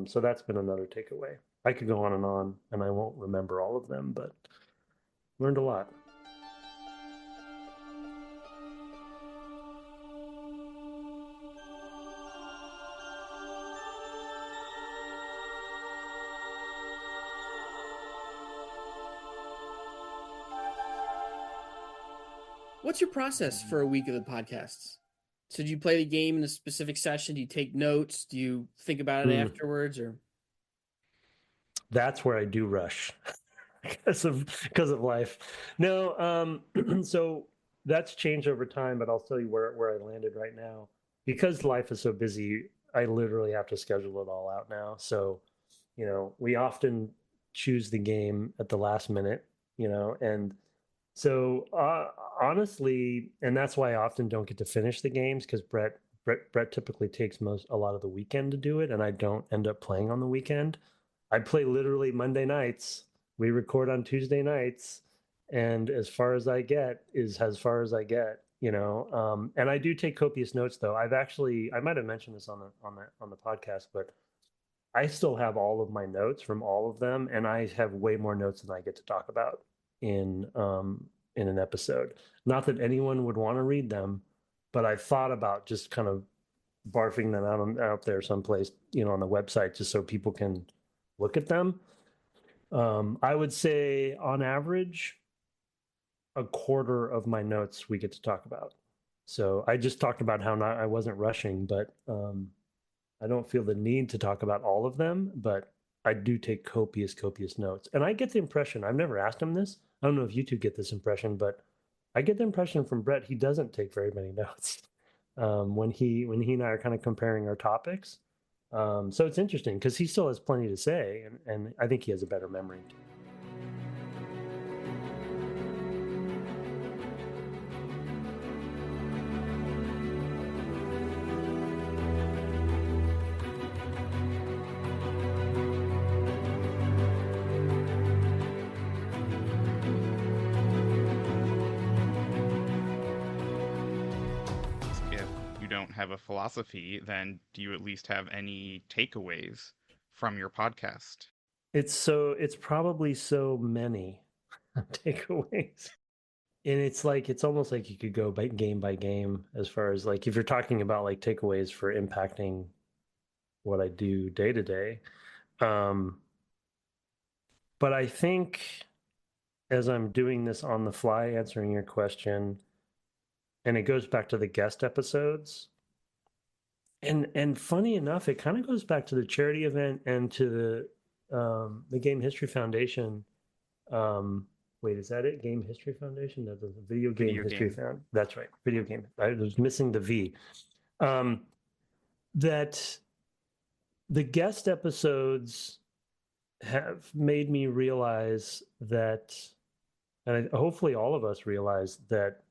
So that's been another takeaway. I could go on, and I won't remember all of them, but learned a lot. What's your process for a week of the podcasts? So do you play the game in a specific session? Do you take notes? Do you think about it afterwards, or? That's where I do rush because of life. No, so that's changed over time, but I'll tell you where I landed right now. Because life is so busy, I literally have to schedule it all out now. So, we often choose the game at the last minute, and so honestly, and that's why I often don't get to finish the games, because Brett typically takes a lot of the weekend to do it, and I don't end up playing on the weekend. I play literally Monday nights. We record on Tuesday nights, and as far as I get is as far as I get, And I do take copious notes, though. I might have mentioned this on the podcast, but I still have all of my notes from all of them, and I have way more notes than I get to talk about in an episode. Not that anyone would want to read them, but I thought about just kind of barfing them out there someplace, on the website, just so people can look at them. I would say on average, a quarter of my notes we get to talk about. So I just talked about how I wasn't rushing, but I don't feel the need to talk about all of them, but I do take copious notes. And I get the impression, I've never asked him this, I don't know if you two get this impression, but I get the impression from Brett he doesn't take very many notes when he and I are kind of comparing our topics. So it's interesting because he still has plenty to say, and I think he has a better memory. Have a philosophy, then do you at least have any takeaways from your podcast? It's probably so many takeaways. And it's almost like you could go by game as far as like if you're talking about like takeaways for impacting what I do day to day. But I think as I'm doing this on the fly, answering your question, and it goes back to the guest episodes. And funny enough, it kind of goes back to the charity event and to the Game History Foundation. Wait, is that it? Game History Foundation? No, the Video Game History Foundation. That's right. Video game. I was missing the V. That the guest episodes have made me realize that, and hopefully all of us realize that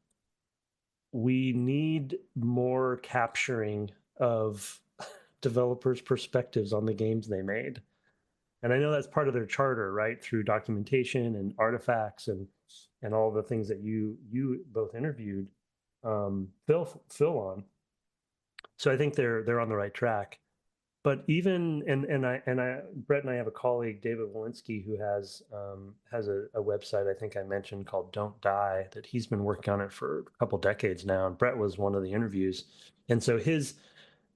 we need more capturing of developers' perspectives on the games they made. And I know that's part of their charter, right? Through documentation and artifacts and all the things that you both interviewed Phil on. So I think they're on the right track. But even Brett and I have a colleague, David Walensky, who has a website I think I mentioned called Don't Die, that he's been working on it for a couple decades now. And Brett was one of the interviews. And so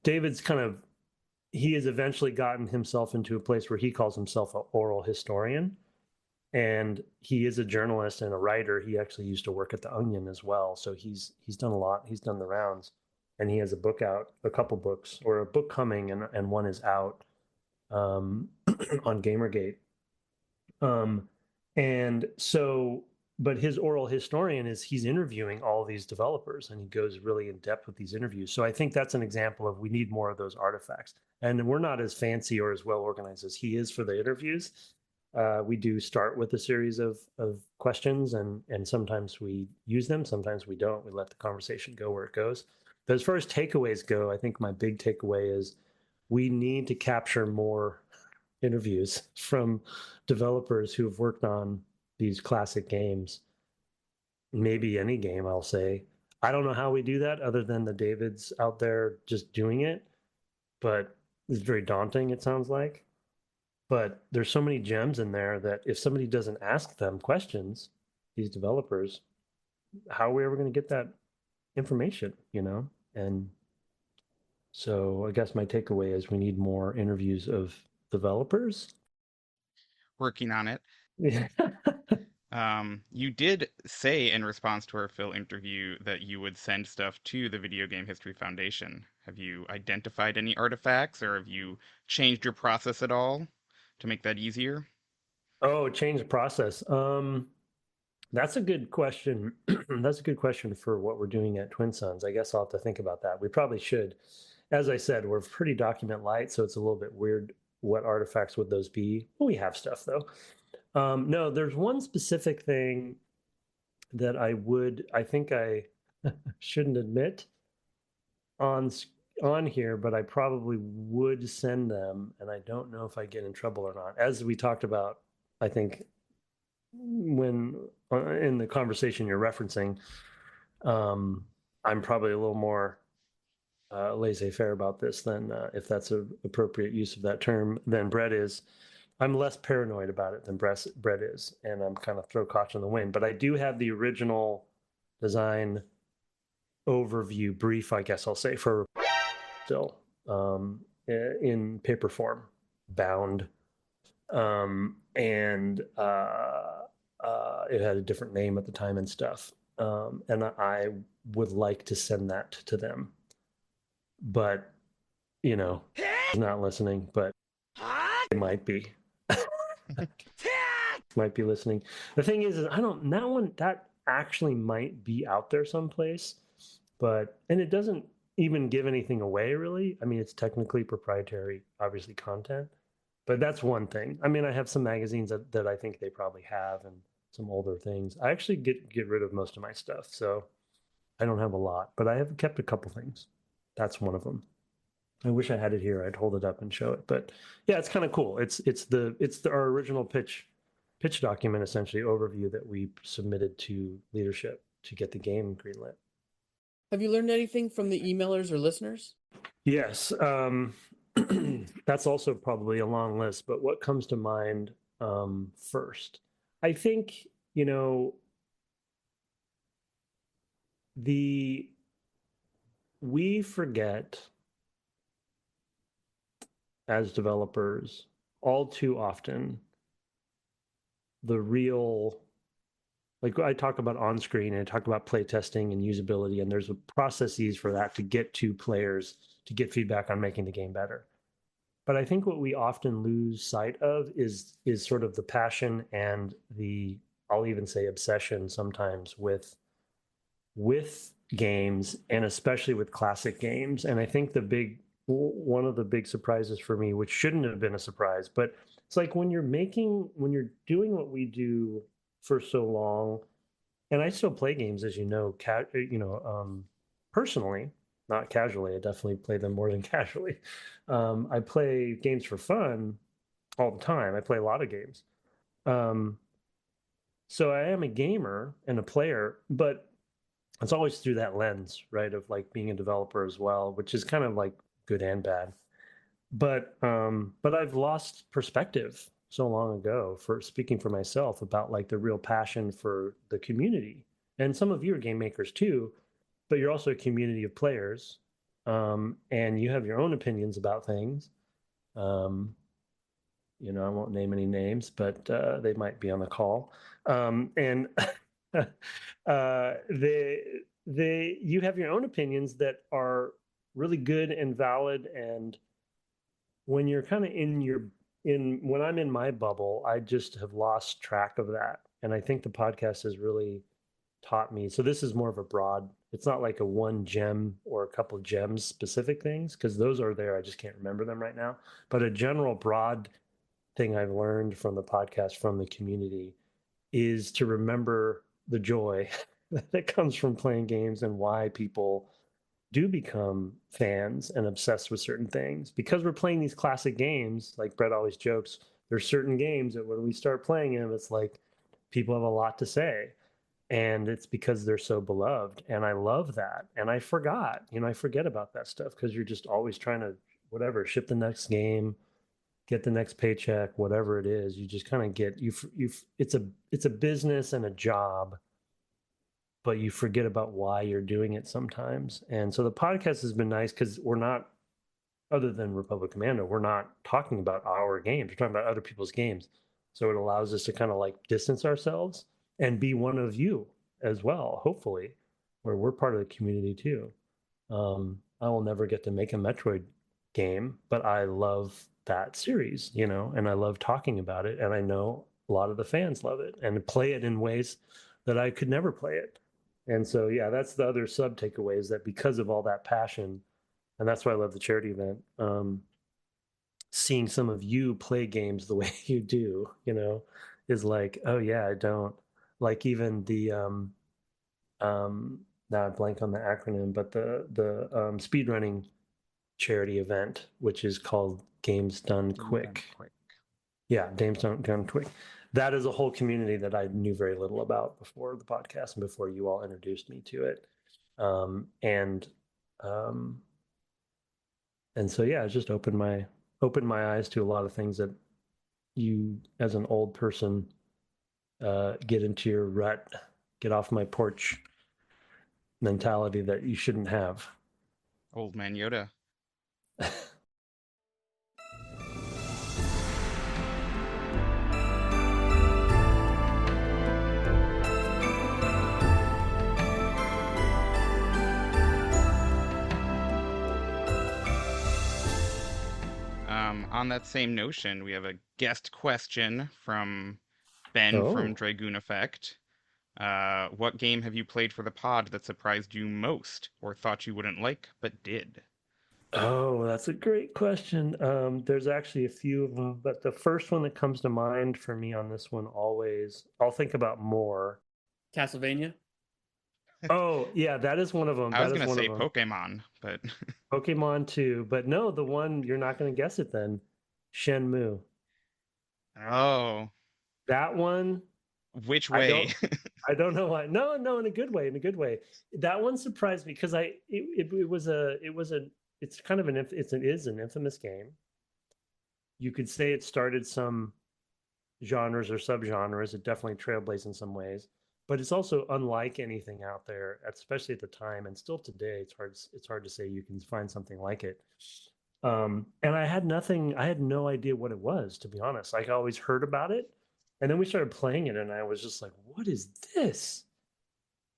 David's he has eventually gotten himself into a place where he calls himself an oral historian. And he is a journalist and a writer. He actually used to work at The Onion as well. So he's done a lot. He's done the rounds. And he has a book out, a couple books, or a book coming, and one is out on Gamergate. And so, but his oral historian he's interviewing all these developers, and he goes really in depth with these interviews. So I think that's an example of we need more of those artifacts. And we're not as fancy or as well organized as he is for the interviews. We do start with a series of questions, and sometimes we use them, sometimes we don't. We let the conversation go where it goes. But as far as takeaways go, I think my big takeaway is we need to capture more interviews from developers who have worked on these classic games. Maybe any game, I'll say. I don't know how we do that other than the Davids out there just doing it, but it's very daunting, it sounds like. But there's so many gems in there that if somebody doesn't ask them questions, these developers, how are we ever going to get that information, you know? And so I guess my takeaway is we need more interviews of developers. Working on it. Yeah. You did say in response to our Phil interview that you would send stuff to the Video Game History Foundation. Have you identified any artifacts, or have you changed your process at all to make that easier? Oh, change the process. That's a good question. That's a good question for what we're doing at Twin Suns. I guess I'll have to think about that. We probably should. As I said, we're pretty document light, so it's a little bit weird. What artifacts would those be? Well, we have stuff though. No, there's one specific thing that I think I shouldn't admit on on here, but I probably would send them, and I don't know if I get in trouble or not. As we talked about, I think when in the conversation you're referencing, I'm probably a little more laissez-faire about this than if that's an appropriate use of that term than Brett is. I'm less paranoid about it than Brett is, and I'm kind of throw caution in the wind. But I do have the original design overview brief, I guess I'll say, for still in paper form, bound, and it had a different name at the time and stuff. And I would like to send that to them, but you know, not listening, but they might be. Might be listening. The thing is I don't that actually might be out there someplace, but and it doesn't even give anything away really. I mean, it's technically proprietary, obviously, content, but that's one thing. I mean, I have some magazines that I think they probably have and some older things. I actually get rid of most of my stuff, so I don't have a lot, but I have kept a couple things. That's one of them. I wish I had it here. I'd hold it up and show it. But yeah, it's kind of cool. It's our original pitch document, essentially overview that we submitted to leadership to get the game greenlit. Have you learned anything from the emailers or listeners? Yes, that's also probably a long list. But what comes to mind first? I think we forget as developers all too often the real, like I talk about on screen and I talk about play testing and usability, and there's processes for that to get to players to get feedback on making the game better. But I think what we often lose sight of is sort of the passion and the, I'll even say, obsession sometimes with games, and especially with classic games. And I think one of the big surprises for me, which shouldn't have been a surprise, but it's like when you're doing what we do for so long, and I still play games, as you know, personally, not casually. I definitely play them more than casually. I play games for fun all the time. I play a lot of games. So I am a gamer and a player, but it's always through that lens, right, of like being a developer as well, which is kind of like good and bad. But I've lost perspective so long ago, for speaking for myself, about like the real passion for the community. And some of you are game makers too, but you're also a community of players, and you have your own opinions about things. I won't name any names, but they might be on the call. And you have your own opinions that are really good and valid. And when you're kind of when I'm in my bubble, I just have lost track of that. And I think the podcast has really taught me. So this is more of a broad, it's not like a one gem or a couple of gems specific things, because those are there. I just can't remember them right now. But a general broad thing I've learned from the podcast, from the community, is to remember the joy that comes from playing games and why people do become fans and obsessed with certain things because we're playing these classic games. Like Brett always jokes, there's certain games that when we start playing them, it's like people have a lot to say, and it's because they're so beloved. And I love that. And I forgot, I forget about that stuff because you're just always trying to whatever ship the next game, get the next paycheck, whatever it is. You just kind of get you. It's a business and a job, but you forget about why you're doing it sometimes. And so the podcast has been nice because we're not, other than Republic Commando, we're not talking about our games. We're talking about other people's games. So it allows us to kind of like distance ourselves and be one of you as well, hopefully, where we're part of the community too. I will never get to make a Metroid game, but I love that series, and I love talking about it. And I know a lot of the fans love it and play it in ways that I could never play it. And so, yeah, that's the other sub takeaway is that because of all that passion, and that's why I love the charity event, seeing some of you play games the way you do, is like, oh yeah, I don't like even the now I blank on the acronym, but the speedrunning charity event, which is called Games Done Quick. Yeah, Games Done Quick. That is a whole community that I knew very little about before the podcast and before you all introduced me to it. And so yeah, it just opened my eyes to a lot of things that you, as an old person, get into your rut, get off my porch mentality that you shouldn't have. Old man Yoda. On that same notion, we have a guest question from Ben from Dragoon Effect. What game have you played for the pod that surprised you most or thought you wouldn't like but did? Oh, that's a great question. There's actually a few of them, but the first one that comes to mind for me on this one always, I'll think about more. Castlevania? Oh, yeah, that is one of them. I was going to say Pokemon, but Pokemon too, but no, the one you're not going to guess it then. Shenmue. Oh. That one. Which way? I don't know why. No, in a good way. In a good way. That one surprised me because it's kind of it is an infamous game. You could say it started some genres or subgenres. It definitely trailblazed in some ways, but it's also unlike anything out there, especially at the time and still today. It's hard to say you can find something like it. And I had no idea what it was, to be honest. Like I always heard about it. And then we started playing it and I was just like, what is this?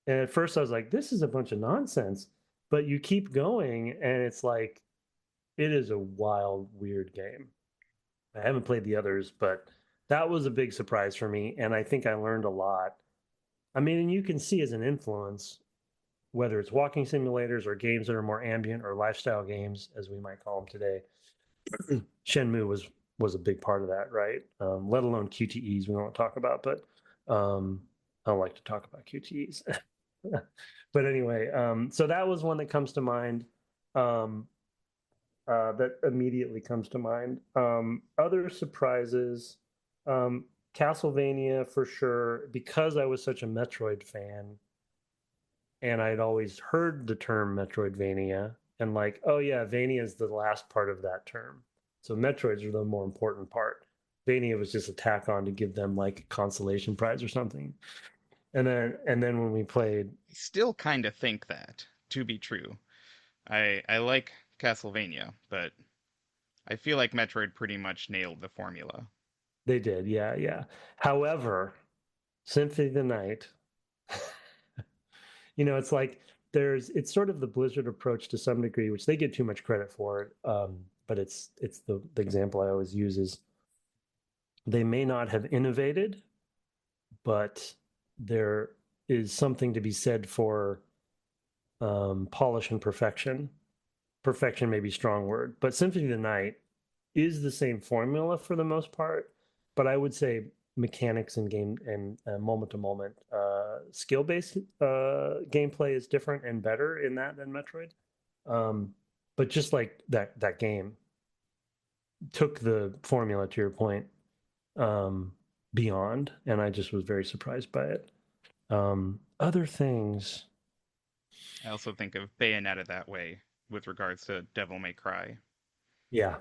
And at first I was like, this is a bunch of nonsense. But you keep going and it's like, it is a wild, weird game. I haven't played the others, but that was a big surprise for me. And I think I learned a lot. I mean, and you can see as an influence, whether it's walking simulators or games that are more ambient or lifestyle games, as we might call them today, Shenmue was a big part of that, right? Let alone QTEs we won't talk about, but I don't like to talk about QTEs. But anyway, so that was one that comes to mind. That immediately comes to mind. Other surprises, Castlevania for sure, because I was such a Metroid fan, and I'd always heard the term Metroidvania, and like, oh yeah, Vania is the last part of that term. So Metroids are the more important part. Vania was just a tack on to give them like a consolation prize or something. And then when we played, I still kind of think that to be true. I like Castlevania, but I feel like Metroid pretty much nailed the formula. They did, yeah. However, Symphony of the Night, it's like it's sort of the Blizzard approach to some degree, which they get too much credit for. But it's the example I always use is they may not have innovated, but there is something to be said for polish and perfection. Perfection may be a strong word, but Symphony of the Night is the same formula for the most part. But I would say mechanics and game and moment to moment skill based gameplay is different and better in that than Metroid. But just like that game took the formula, to your point, beyond, and I just was very surprised by it. Other things, I also think of Bayonetta that way with regards to Devil May Cry, yeah,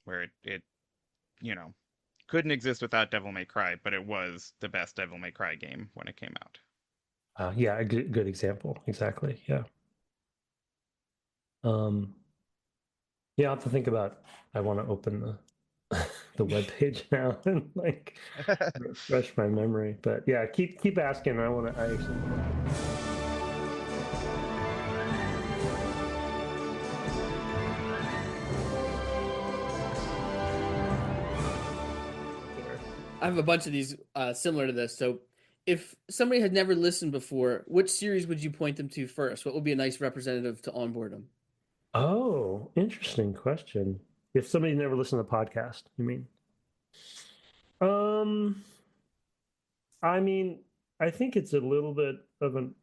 where it you know, couldn't exist without Devil May Cry, but it was the best Devil May Cry game when it came out. yeah, a good example, exactly, yeah. Um, yeah, I'll have to think about. I want to open the web page now and like refresh my memory. But yeah, keep asking. I want to. I actually. I have a bunch of these similar to this. So, if somebody had never listened before, which series would you point them to first? What would be a nice representative to onboard them? Oh, interesting question. If somebody never listened to the podcast, you mean? Um, I mean, I think it's a little bit of an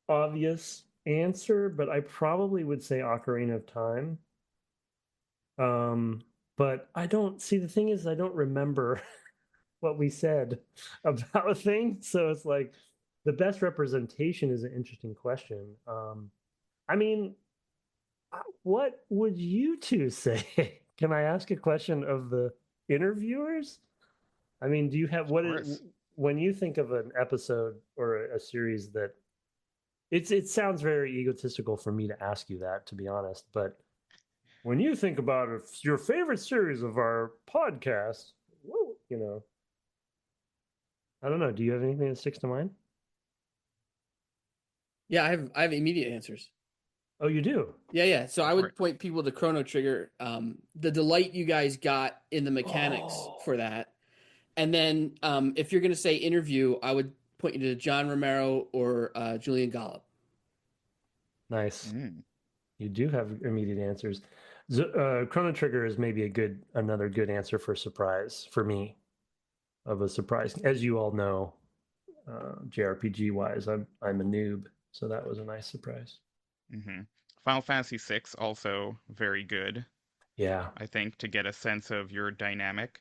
obvious answer, but I probably would say Ocarina of Time. Um, but I don't see, the thing is I don't remember what we said about a thing. So it's like the best representation is an interesting question. I mean, what would you two say? Can I ask a question of the interviewers? I mean, do you have Of course. when you think of an episode or a series that it sounds very egotistical for me to ask you that, to be honest, but when you think about your favorite series of our podcast, you know, I don't know. Do you have anything that sticks to mind? Yeah, I have immediate answers. Oh, you do? Yeah, yeah. So Go I for it. would point people to Chrono Trigger. The delight you guys got in the mechanics Oh, for that, and then if you're gonna say interview, I would point you to John Romero or Julian Gollop. nice. Mm. You do have immediate answers. Chrono Trigger is maybe another good answer for surprise for me, of a surprise. As you all know, JRPG wise, I'm a noob, so that was a nice surprise. hmm Final Fantasy VI also very good, Yeah. I think, to get a sense of your dynamic.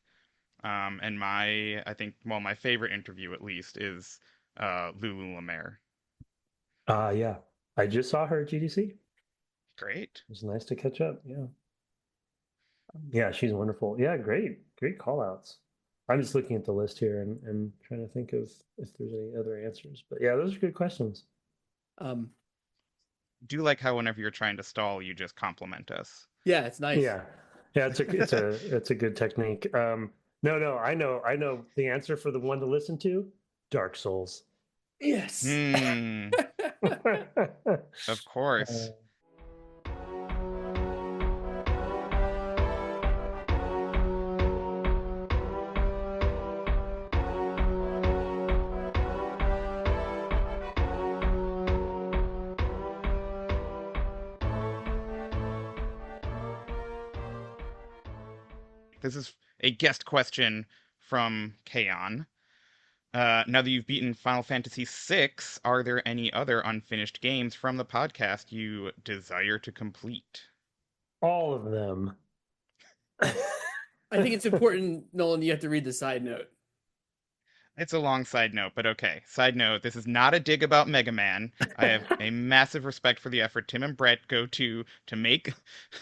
And I think, well, my favorite interview at least is Lulu Lemaire. Yeah. I just saw her at GDC. It Great. was nice to catch up. Yeah. Yeah, she's wonderful. Yeah, great call outs. I'm just looking at the list here and trying to think of if there's any other answers. But yeah, those are good questions. Um, Do like how whenever you're trying to stall, you just compliment us. yeah, it's nice. Yeah. Yeah, it's a good technique. No, I know the answer for the one to listen to, Dark Souls. Yes. Of course. This is a guest question from Kaon. Now that you've beaten Final Fantasy VI, are there any other unfinished games from the podcast you desire to complete? All of them. I think it's important, Nolan. You have to read the side note. It's a long side note, but okay. Side note, this is not a dig about Mega Man. I have a massive respect for the effort Tim and Brett go to make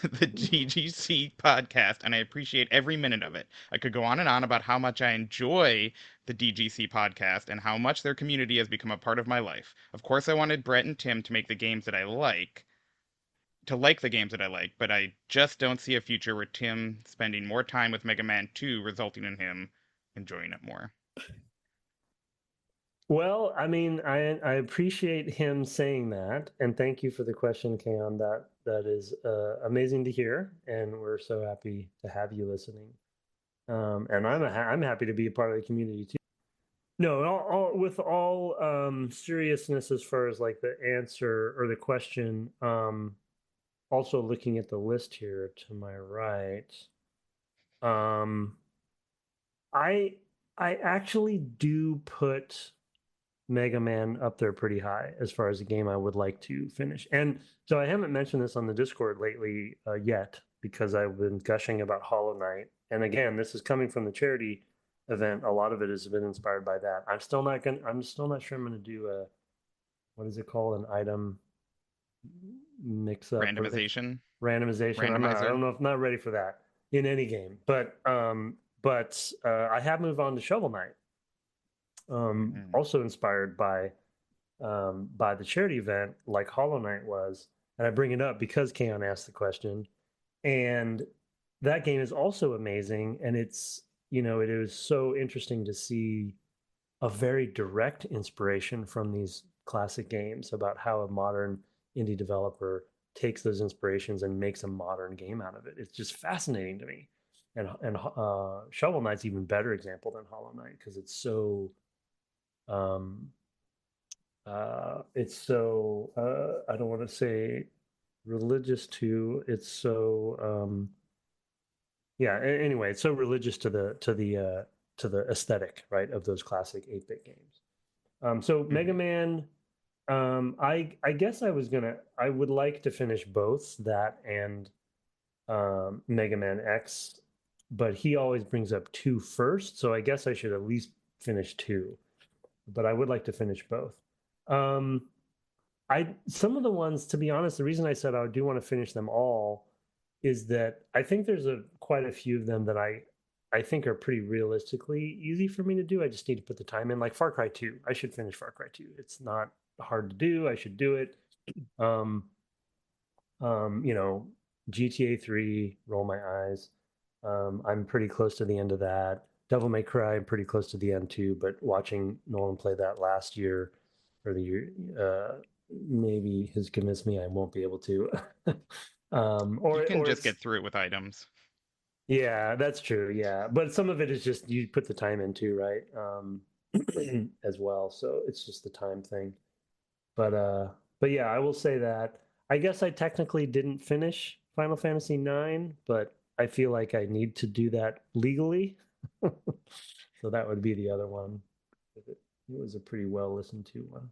the DGC podcast, and I appreciate every minute of it. I could go on and on about how much I enjoy the DGC podcast and how much their community has become a part of my life. Of course, I wanted Brett and Tim to make the games that I like, the games that I like, but I just don't see a future where Tim spending more time with Mega Man 2 resulting in him enjoying it more. Well, I mean, I appreciate him saying that, and thank you for the question, Kaon. That is amazing to hear, and we're so happy to have you listening. And I'm happy to be a part of the community too. No, with all seriousness, as far as like the answer or the question, also looking at the list here to my right, um, I actually do put Mega Man up there pretty high as far as a game I would like to finish. And so I haven't mentioned this on the Discord lately yet because I've been gushing about Hollow Knight. And again, this is coming from the charity event. A lot of it has been inspired by that. I'm still not sure I'm gonna do a, what is it called? An item mix up Randomization. randomization. I don't know if I'm not ready for that in any game. But I have moved on to Shovel Knight. Also inspired by the charity event, like Hollow Knight was. And I bring it up because Keon asked the question. And that game is also amazing. And it's, it is so interesting to see a very direct inspiration from these classic games about how a modern indie developer takes those inspirations and makes a modern game out of it. It's just fascinating to me. And Shovel Knight's even better example than Hollow Knight because it's so I don't want to say religious to, it's so anyway, it's so religious to the aesthetic, right, of those classic 8-bit games. So Mega Man, I guess I would like to finish both that and Mega Man X, but he always brings up 2 first, so I guess I should at least finish 2. But I would like to finish both. Some of the ones, to be honest, the reason I said I do want to finish them all is that I think there's quite a few of them that I think are pretty realistically easy for me to do. I just need to put the time in. Like Far Cry 2, I should finish Far Cry 2. It's not hard to do. I should do it. GTA 3, roll my eyes. I'm pretty close to the end of that. Devil May Cry, I'm pretty close to the end too, but watching Nolan play that last year or the year, maybe has convinced me I won't be able to. You can just get through it with items. Yeah, that's true. Yeah, but some of it is just you put the time into, right? As well, so it's just the time thing. But yeah, I will say that I guess I technically didn't finish Final Fantasy IX, but I feel like I need to do that legally. So that would be the other one. It was a pretty well listened to one.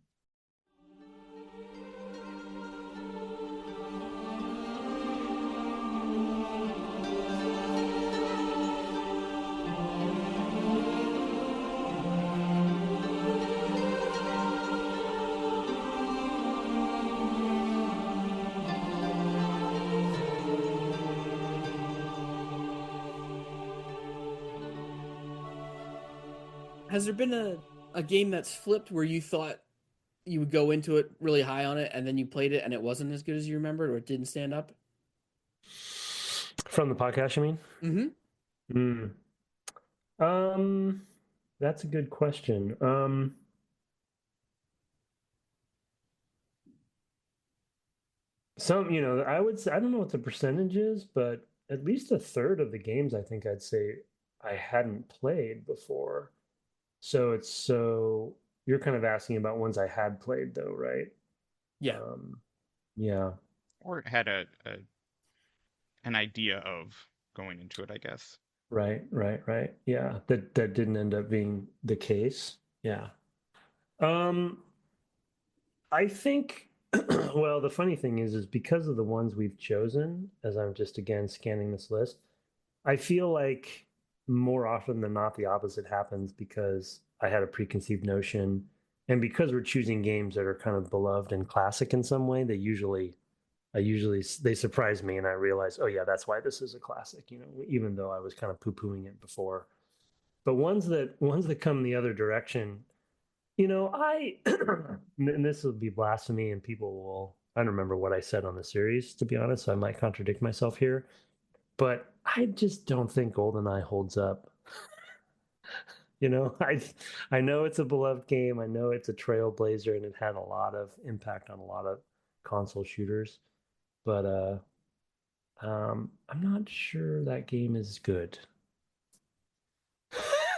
Has there been a game that's flipped where you thought you would go into it really high on it and then you played it and it wasn't as good as you remembered or it didn't stand up? From the podcast, you mean? Mm-hmm. That's a good question. Some, I would say, I don't know what the percentage is, but at least a third of the games I think I'd say I hadn't played before. So you're kind of asking about ones I had played though, right? Yeah. Yeah. Or had an idea of going into it, I guess. Right. Yeah. That didn't end up being the case. Yeah. I think well, the funny thing is because of the ones we've chosen, as I'm just again scanning this list, I feel like more often than not the opposite happens because I had a preconceived notion, and because we're choosing games that are kind of beloved and classic in some way, they surprise me and I realize, oh yeah, that's why this is a classic, even though I was kind of poo-pooing it before. But ones that come the other direction, I and this will be blasphemy and people will, I don't remember what I said on the series, to be honest, so I might contradict myself here, but I just don't think GoldenEye holds up. I know it's a beloved game. I know it's a trailblazer and it had a lot of impact on a lot of console shooters, but I'm not sure that game is good.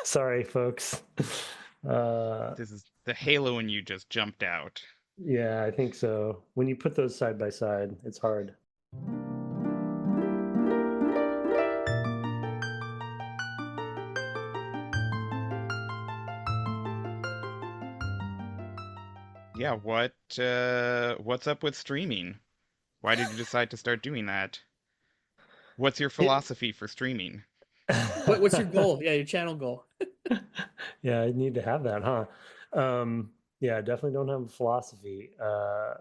Sorry, folks. This is the Halo and you just jumped out. Yeah, I think so. When you put those side by side, it's hard. Yeah, what's up with streaming? Why did you decide to start doing that? What's your It, philosophy for streaming? What's your goal? Yeah, your channel goal. yeah, I need to have that, huh? Yeah, I definitely don't have a philosophy. Uh,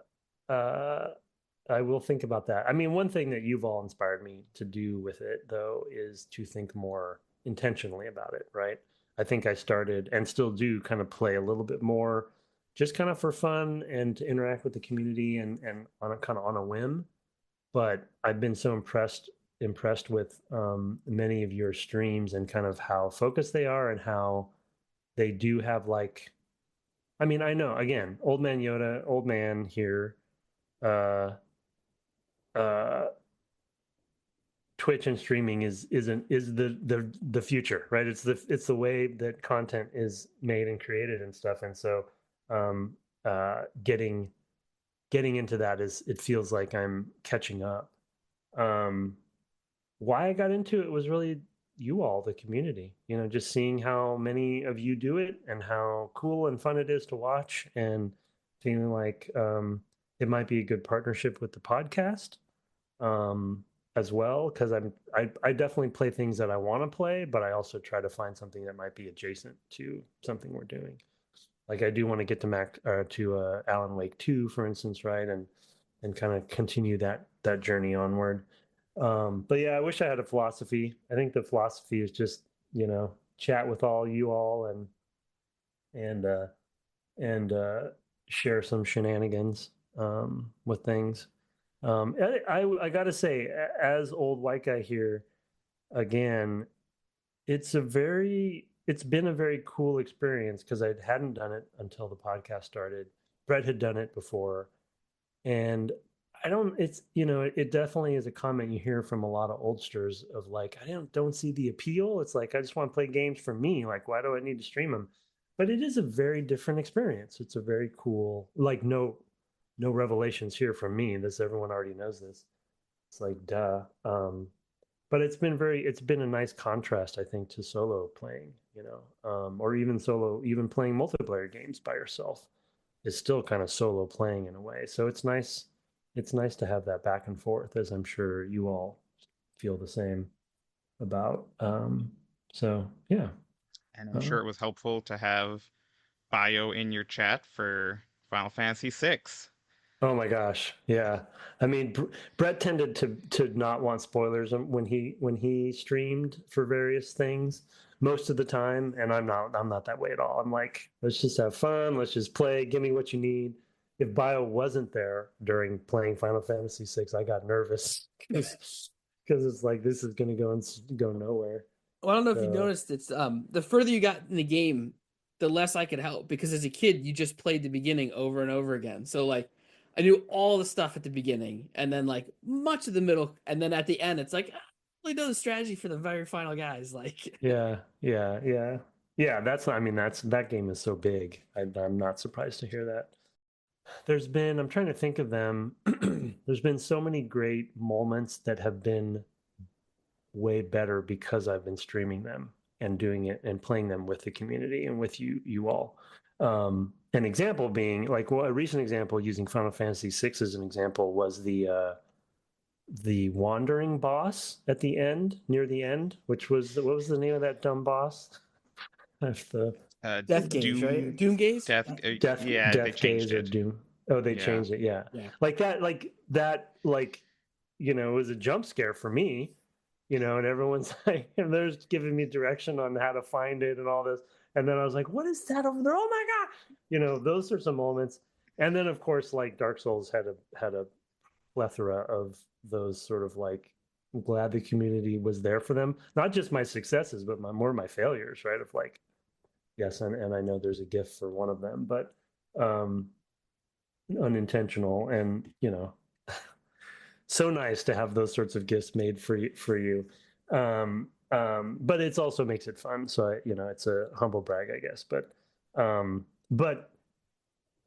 I will think about that. I mean, one thing that you've all inspired me to do with it, though, is to think more intentionally about it, right? I think I started and still do kind of play a little bit more just kind of for fun and to interact with the community and on a kind of on a whim. But I've been so impressed with many of your streams and kind of how focused they are and how they do have like, I mean, I know again, old man Yoda, old man here, uh, uh, Twitch and streaming is the future, right? It's the way that content is made and created and stuff. And so um, getting into that is it feels like I'm catching up. Um, why I got into it was really you all, the community. You know, just seeing how many of you do it and how cool and fun it is to watch, and feeling like it might be a good partnership with the podcast um, as well. Because I definitely play things that I want to play, but I also try to find something that might be adjacent to something we're doing. Like I do want to get to Alan Wake 2, for instance, right? And kind of continue that journey onward. But yeah, I wish I had a philosophy. I think the philosophy is just, chat with all you all and uh and share some shenanigans with things. I gotta say, as old white guy here, again, it's been a very cool experience because I hadn't done it until the podcast started. Brett had done it before, and I don't. It's it definitely is a comment you hear from a lot of oldsters of like, I don't see the appeal. It's like I just want to play games for me. Like, why do I need to stream them? But it is a very different experience. It's a very cool. Like, no revelations here from me. This everyone already knows this. It's like duh. But it's been a nice contrast, I think, to solo playing. Or even even playing multiplayer games by yourself is still kind of solo playing in a way. So it's nice to have that back and forth, as I'm sure you all feel the same about. So yeah. And I'm Uh, sure it was helpful to have bio in your chat for Final Fantasy VI. oh my gosh, yeah. I mean, Brett tended to not want spoilers when he streamed for various things most of the time, and I'm not that way at all. I'm like, let's just have fun, let's just play, give me what you need. If bio wasn't there during playing Final Fantasy VI, I got nervous because it's like this is gonna go nowhere. Well, I don't know if you So noticed, it's the further you got in the game, the less I could help because as a kid you just played the beginning over and over again. So like I knew all the stuff at the beginning and then like much of the middle and then at the end it's like I really know the strategy for the very final guys. Like yeah, yeah, yeah, yeah. I mean, that game is so big. I'm not surprised to hear that. I'm trying to think of them. There's been so many great moments that have been way better because I've been streaming them and doing it and playing them with the community and with you all. An example being like, well, a recent example using Final Fantasy VI as an example was the wandering boss at the end, near the end, which was what was the name of that dumb boss? That's the Uh, Death Gaze, right? Doom, Doom Gaze? Death, yeah, they Death changed Gaze or it. Doom. Oh, they Yeah. changed it. Yeah, Yeah. it was a jump scare for me. And everyone's like, and they're giving me direction on how to find it and all this. And then I was like, what is that over there? Oh my god! Those sorts of moments. And then of course, like Dark Souls had a plethora of those sort of like, I'm glad the community was there for them. Not just my successes, but more of my failures, right? Of like, yes, and I know there's a gift for one of them, but um unintentional and so nice to have those sorts of gifts made for you. But it's also makes it fun. So it's a humble brag, I guess. But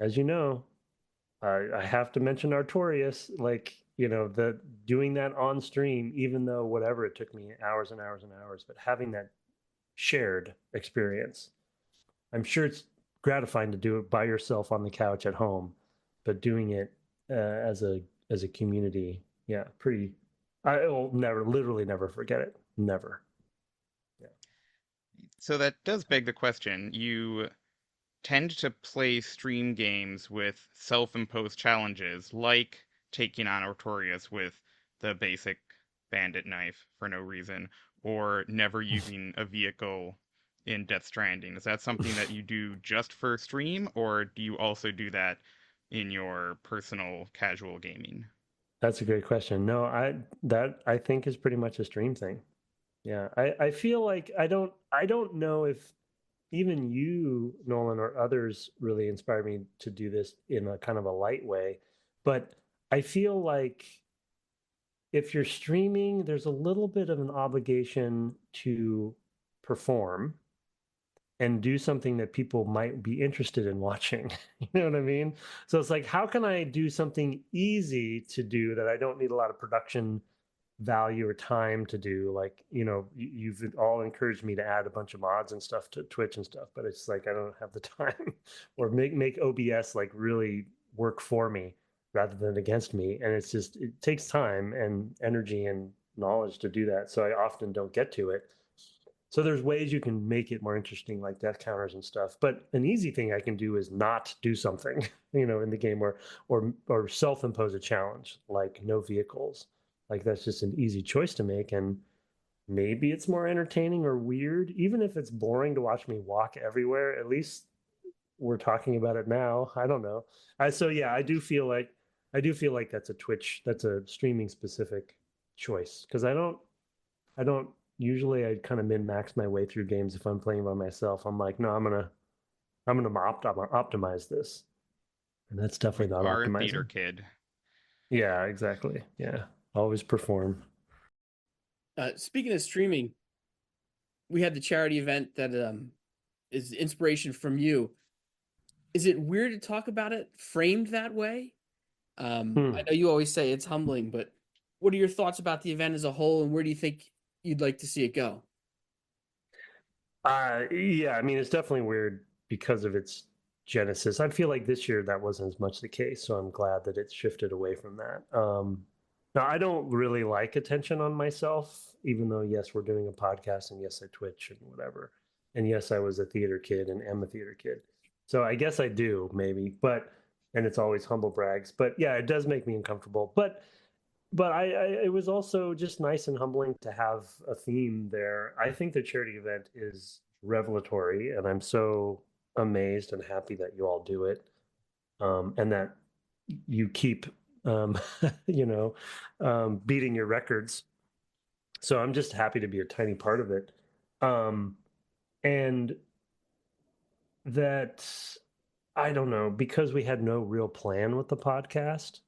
as you know, I have to mention Artorias. Like the doing that on stream, even though whatever it took me hours and hours and hours, but having that shared experience, I'm sure it's gratifying to do it by yourself on the couch at home, but doing it as a community, yeah, pretty. I will literally never forget it. Never. Yeah. So that does beg the question. You tend to play stream games with self-imposed challenges, like taking on Artorias with the basic bandit knife for no reason, or never using a vehicle in Death Stranding. Is that something that you do just for stream, or do you also do that in your personal casual gaming? That's a great question. No, I think is pretty much a stream thing. Yeah, I feel like I don't know if even you, Nolan, or others really inspired me to do this in a kind of a light way, but I feel like if you're streaming, there's a little bit of an obligation to perform and do something that people might be interested in watching. You know what I mean? So it's like, how can I do something easy to do that I don't need a lot of production value or time to do? Like, you've all encouraged me to add a bunch of mods and stuff to Twitch and stuff, but it's like I don't have the time or make OBS like really work for me rather than against me. And it's just, it takes time and energy and knowledge to do that. So I often don't get to it. So there's ways you can make it more interesting, like death counters and stuff. But an easy thing I can do is not do something, in the game, or self-impose a challenge, like no vehicles. Like that's just an easy choice to make, and maybe it's more entertaining or weird, even if it's boring to watch me walk everywhere. At least we're talking about it now. I don't know. So yeah, I do feel like that's a streaming specific choice because I don't usually I kind of min max my way through games if I'm playing by myself. I'm like, no, I'm gonna optimize this, and that's definitely You not are a theater optimizing. kid. Yeah, exactly. Yeah, always perform. Speaking of streaming, we had the charity event that is inspiration from you. Is it weird to talk about it framed that way? I Hmm. know you always say it's humbling, but what are your thoughts about the event as a whole, and where do you think you'd like to see it go? Yeah, I mean, it's definitely weird because of its genesis. I feel like this year that wasn't as much the case, so I'm glad that it's shifted away from that. Now, I don't really like attention on myself, even though, yes, we're doing a podcast, and yes, I Twitch and whatever. And yes, I was a theater kid and am a theater kid. So I guess I do, maybe, and it's always humble brags. But yeah, it does make me uncomfortable. But it was also just nice and humbling to have a theme there. I think the charity event is revelatory, and I'm so amazed and happy that you all do it, and that you keep, um, you know, beating your records. So I'm just happy to be a tiny part of it, um, and that I don't know, because we had no real plan with the podcast.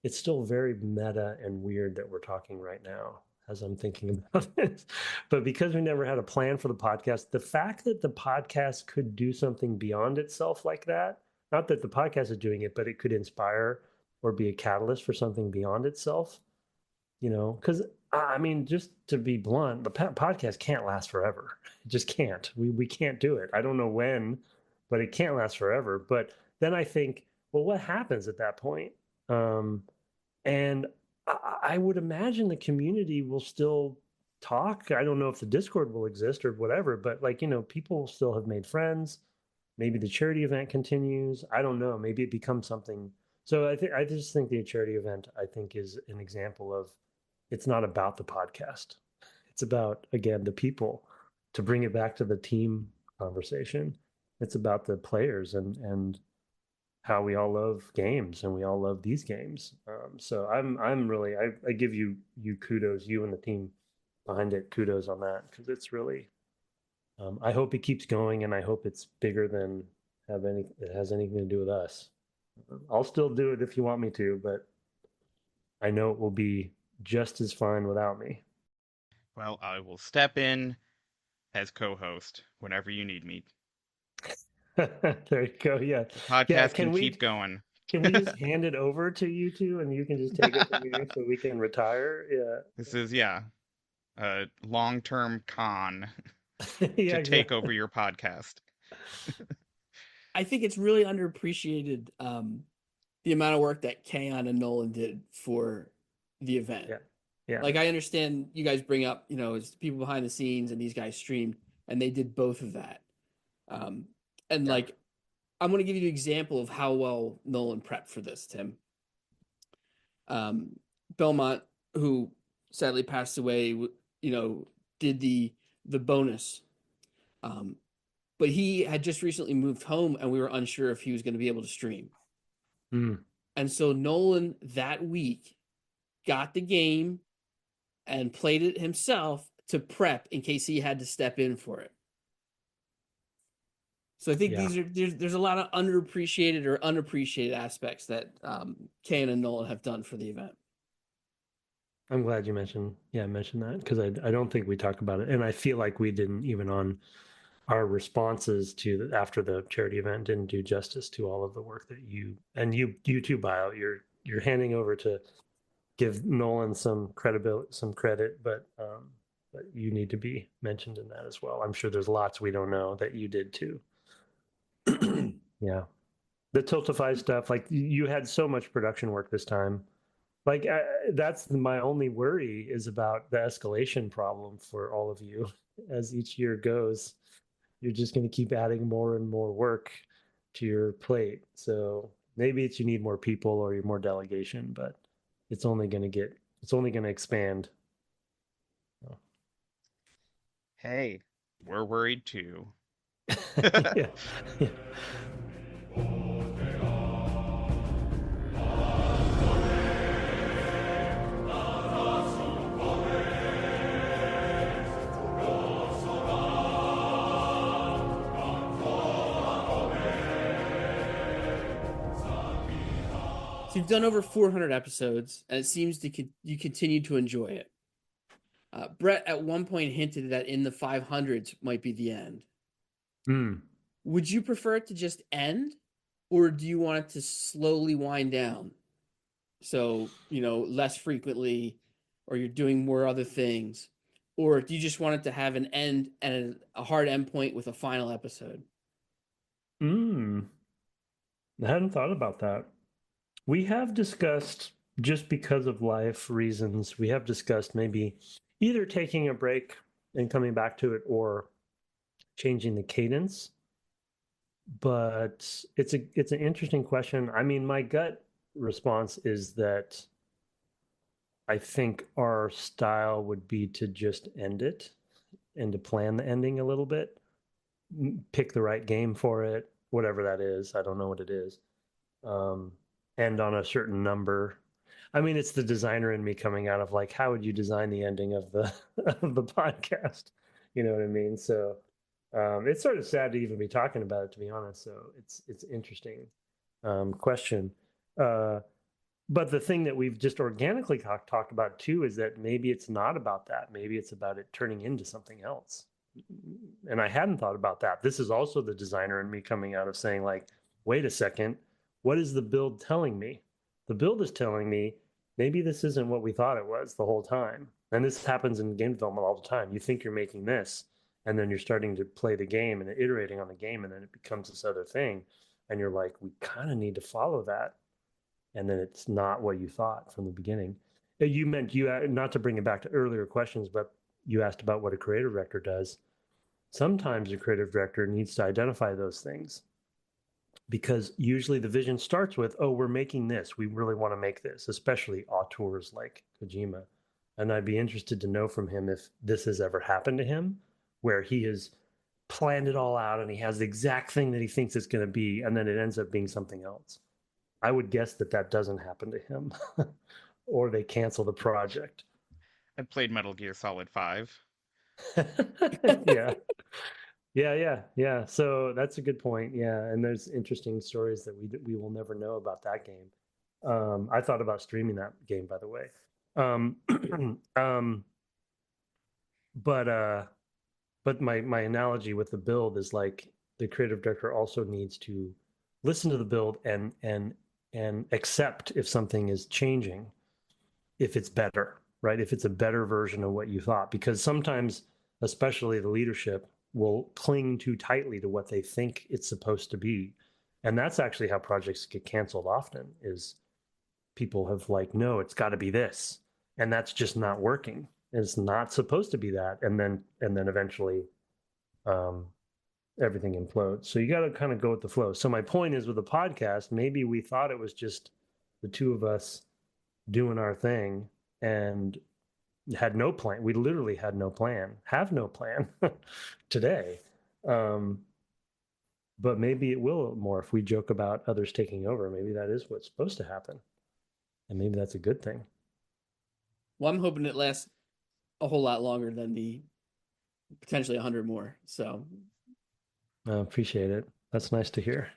It's still very meta and weird that we're talking right now as I'm thinking about it. But because we never had a plan for the podcast, the fact that the podcast could do something beyond itself like that, not that the podcast is doing it, but it could inspire or be a catalyst for something beyond itself, because I mean, just to be blunt, the podcast can't last forever. It just can't. We can't do it. I don't know when, but it can't last forever. But then I think, well, what happens at that point? Um, and I would imagine the community will still talk. I don't know if the Discord will exist or whatever, but like, people still have made friends. Maybe the charity event continues. I don't know. Maybe it becomes something. So I just think the charity event, I think, is an example of it's not about the podcast. It's about, again, the people. To bring it back to the team conversation, it's about the players and how we all love games and we all love these games. So I'm really I give you kudos, you and the team behind it, kudos on that because it's really. I hope it keeps going, and I hope it's bigger than it has anything to do with us. I'll still do it if you want me to, but I know it will be just as fine without me. Well, I will step in as co-host whenever you need me. There you go. Yeah, The yeah. podcast can Can keep we going. can we just hand it over to you two, and you can just take it from here so we can retire? This is, yeah, a long-term con Yeah, to yeah, take exactly. over your podcast. I think it's really underappreciated the amount of work that Kaon and Nolan did for the event. Yeah. Yeah. Like I understand you guys bring up, it's people behind the scenes and these guys streamed and they did both of that. And Yeah. like I'm going to give you an example of how well Nolan prepped for this, Tim. Belmont, who sadly passed away, did the bonus. But he had just recently moved home and we were unsure if he was going to be able to stream. Mm. And so Nolan that week got the game and played it himself to prep in case he had to step in for it. So I think there's a lot of underappreciated or unappreciated aspects that Kaon and Nolan have done for the event. I'm glad you mentioned that, because I don't think we talk about it, and I feel like we didn't, even on our responses to after the charity event, didn't do justice to all of the work that you too, Bio. You're handing over to give Nolan some credit, but you need to be mentioned in that as well. I'm sure there's lots we don't know that you did too. Yeah, the Tiltify stuff, like you had so much production work this time. Like that's my only worry, is about the escalation problem for all of you. As each year goes, you're just going to keep adding more and more work to your plate. So maybe you need more people or more delegation, but it's only going to expand. Hey, we're worried too. Yeah. Yeah. So you've done over 400 episodes, and it seems you continue to enjoy it. Brett at one point hinted that in the 500s might be the end. Would you prefer it to just end, or do you want it to slowly wind down? So, less frequently, or you're doing more other things, or do you just want it to have an end and a hard end point with a final episode? I hadn't thought about that. We have discussed, just because of life reasons, we have discussed maybe either taking a break and coming back to it, or changing the cadence. But it's an interesting question. I mean, my gut response is that I think our style would be to just end it and to plan the ending a little bit, pick the right game for it, whatever that is. I don't know what it is. End on a certain number. I mean, it's the designer in me coming out of like, how would you design the ending of the of the podcast? You know what I mean? So it's sort of sad to even be talking about it, to be honest. So it's interesting question. But the thing that we've just organically talked about too is that maybe it's not about that. Maybe it's about it turning into something else. And I hadn't thought about that. This is also the designer in me coming out of saying like, wait a second, what is the build telling me? The build is telling me maybe this isn't what we thought it was the whole time. And this happens in game development all the time. You think you're making this, and then you're starting to play the game and iterating on the game, and then it becomes this other thing. And you're like, we kind of need to follow that. And then it's not what you thought from the beginning. You meant, not to bring it back to earlier questions, but you asked about what a creative director does. Sometimes a creative director needs to identify those things, because usually the vision starts with, oh, we're making this. We really want to make this, especially auteurs like Kojima. And I'd be interested to know from him if this has ever happened to him, where he has planned it all out and he has the exact thing that he thinks it's going to be, and then it ends up being something else. I would guess that doesn't happen to him, or they cancel the project. I played Metal Gear Solid 5. Yeah. Yeah. So that's a good point. Yeah, and there's interesting stories that we will never know about that game. I thought about streaming that game, by the way. But my analogy with the build is like, the creative director also needs to listen to the build and accept if something is changing, if it's better, right? If it's a better version of what you thought, because sometimes, especially the leadership, will cling too tightly to what they think it's supposed to be. And that's actually how projects get canceled often, is people have like, no, it's got to be this, and that's just not working. It's not supposed to be that, and then eventually everything implodes. So you got to kind of go with the flow. So my point is, with the podcast, maybe we thought it was just the two of us doing our thing and had no plan. We literally had no plan, have no plan today. But maybe it will more if we joke about others taking over. Maybe that is what's supposed to happen. And maybe that's a good thing. Well, I'm hoping it lasts a whole lot longer than the potentially 100 more. So I appreciate it. That's nice to hear.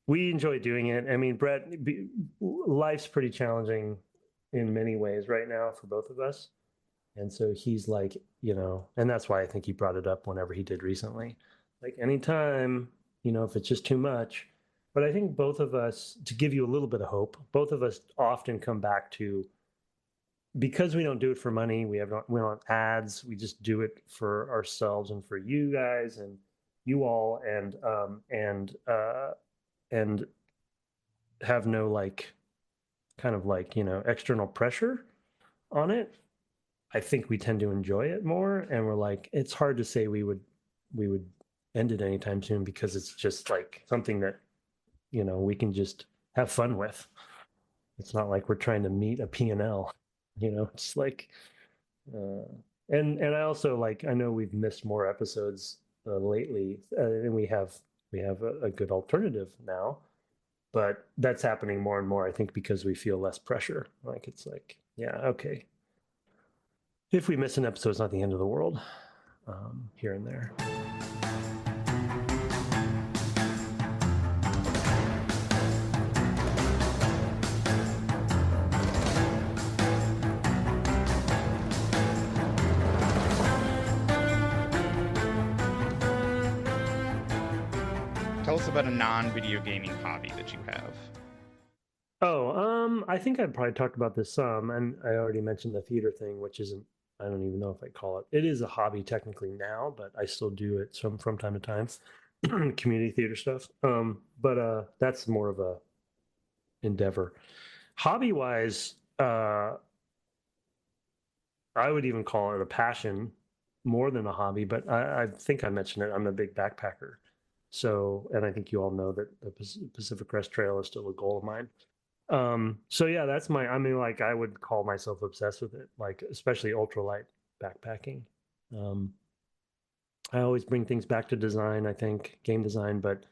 We enjoy doing it. I mean, Brett, life's pretty challenging in many ways right now for both of us. And so he's like, and that's why I think he brought it up whenever he did recently. Like, anytime, if it's just too much. But I think both of us, to give you a little bit of hope, both of us often come back to, because we don't do it for money, we don't ads, we just do it for ourselves and for you guys and you all, and have no external pressure on it. I think we tend to enjoy it more, and we're like, it's hard to say we would end it anytime soon, because it's just like something that we can just have fun with. It's not like we're trying to meet a P&L. It's like, and I also, like, I know we've missed more episodes lately, and we have a good alternative now, but that's happening more and more, I think, because we feel less pressure. Like, it's like, yeah, okay, if we miss an episode, it's not the end of the world, here and there. Tell us about a non-video gaming hobby that you have. Oh, I think I probably talked about this some, and I already mentioned the theater thing, which isn't, I don't even know if I call it. It is a hobby technically now, but I still do it from time to time, community theater stuff. But that's more of a endeavor. Hobby-wise, I would even call it a passion more than a hobby, but I think I mentioned it. I'm a big backpacker. So, and I think you all know that the Pacific Crest Trail is still a goal of mine. So yeah, that's I would call myself obsessed with it, like, especially ultralight backpacking. I always bring things back to design, I think, game design, but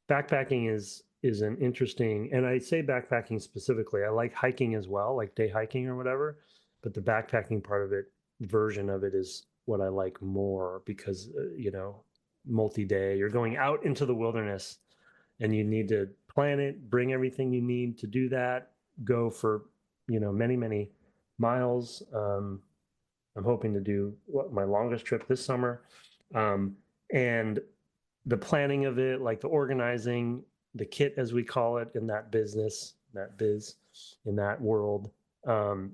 backpacking is an interesting, and I say backpacking specifically. I like hiking as well, like day hiking or whatever, but the backpacking version of it is what I like more, because, multi-day, you're going out into the wilderness, and you need to plan it, bring everything you need to do that, go for, many, many miles. I'm hoping to do my longest trip this summer. And the planning of it, like the organizing, the kit, as we call it in that in that world,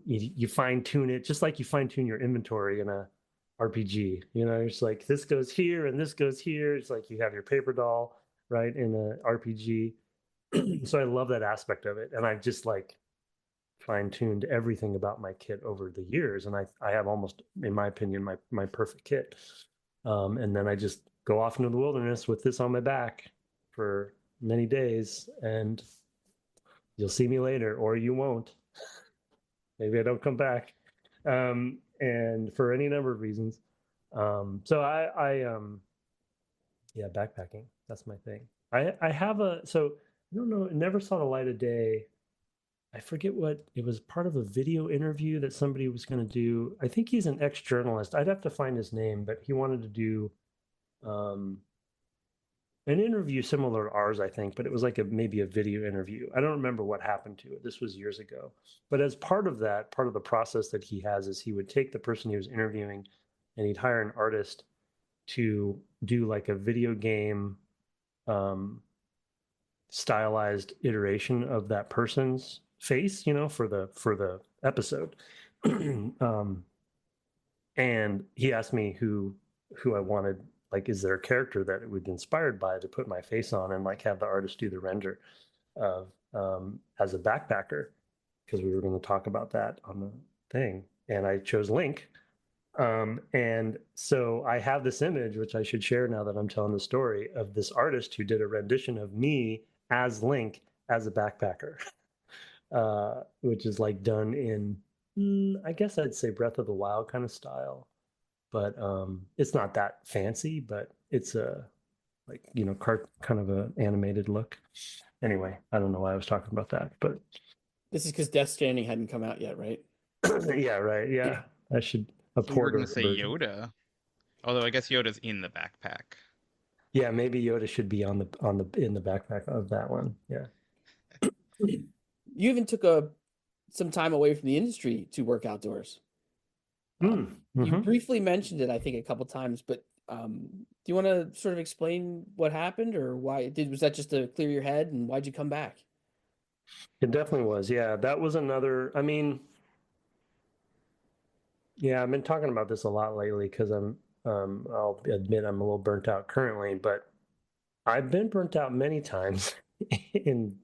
you fine tune it, just like you fine tune your inventory in a RPG. It's like, this goes here and this goes here. It's like you have your paper doll, right, in a RPG. So I love that aspect of it, and I've just like fine-tuned everything about my kit over the years, and I have almost, in my opinion, my perfect kit. And then I just go off into the wilderness with this on my back for many days, and you'll see me later, or you won't. Maybe I don't come back, and for any number of reasons. So yeah, backpacking, that's my thing. I have so I don't know, it never saw the light of day. I forget what it was, part of a video interview that somebody was going to do. I think he's an ex-journalist. I'd have to find his name, but he wanted to do an interview similar to ours, I think, but it was like maybe a video interview. I don't remember what happened to it. This was years ago. But as part of that, part of the process that he has is he would take the person he was interviewing and he'd hire an artist to do like a video game stylized iteration of that person's face, for the episode. And he asked me who I wanted like, is there a character that it would be inspired by to put my face on and like have the artist do the render of as a backpacker, because we were going to talk about that on the thing, and I chose Link. And so I have this image, which I should share now that I'm telling the story, of this artist who did a rendition of me as Link as a backpacker, which is like done in, I guess I'd say Breath of the Wild kind of style, but it's not that fancy, but it's a like, you know, kind of an animated look. Anyway, I don't know why I was talking about that, but This is because Death Stranding hadn't come out yet, right? yeah, right, yeah. I should a So we were porter going to say version. Yoda, although I guess Yoda's in the backpack. Yeah, maybe Yoda should be on the in the backpack of that one. Yeah. You even took some time away from the industry to work outdoors. You briefly mentioned it, I think, a couple times, but do you want to sort of explain what happened, or why was that just to clear your head, and why'd you come back? It definitely was. Yeah, that was another. I mean, yeah, I've been talking about this a lot lately because I'll admit I'm a little burnt out currently, but I've been burnt out many times in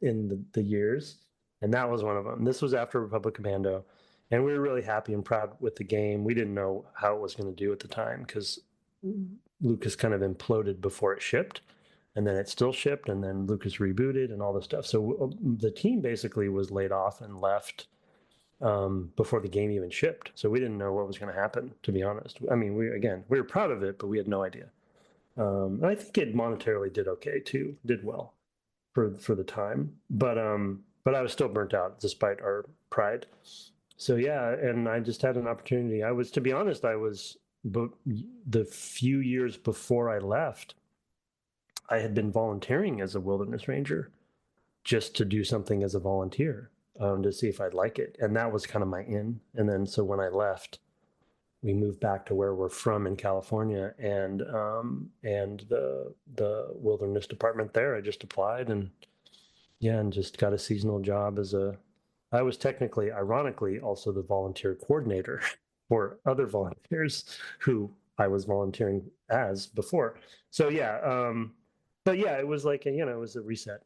the years, and that was one of them. This was after Republic Commando, and we were really happy and proud with the game. We didn't know how it was going to do at the time because Lucas kind of imploded before it shipped, and then it still shipped, and then Lucas rebooted and all this stuff. So the team basically was laid off and left before the game even shipped. So we didn't know what was going to happen, to be honest. I mean, we were proud of it, but we had no idea. I think it monetarily did okay too, did well for the time, but I was still burnt out despite our pride. So yeah, and I just had an opportunity. To be honest, the few years before I left, I had been volunteering as a wilderness ranger just to do something as a volunteer, to see if I'd like it. And that was kind of my in. And then, so when I left, we moved back to where we're from in California, and the wilderness department there, I just applied, and yeah, and just got a seasonal job I was technically, ironically, also the volunteer coordinator for other volunteers who I was volunteering as before. So yeah, but yeah, it was like it was a reset.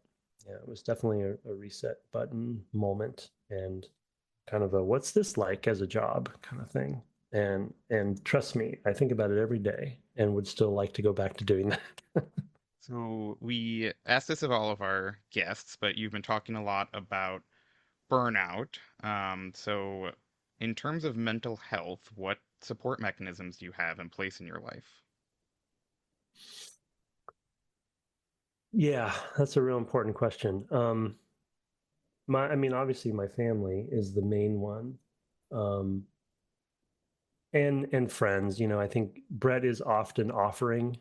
Yeah, it was definitely a reset button moment, and kind of a what's this like as a job kind of thing. And trust me, I think about it every day and would still like to go back to doing that. So we asked this of all of our guests, but you've been talking a lot about burnout. So in terms of mental health, what support mechanisms do you have in place in your life? Yeah, that's a real important question. I mean, obviously, my family is the main one, um, and friends. I think Brett is often offering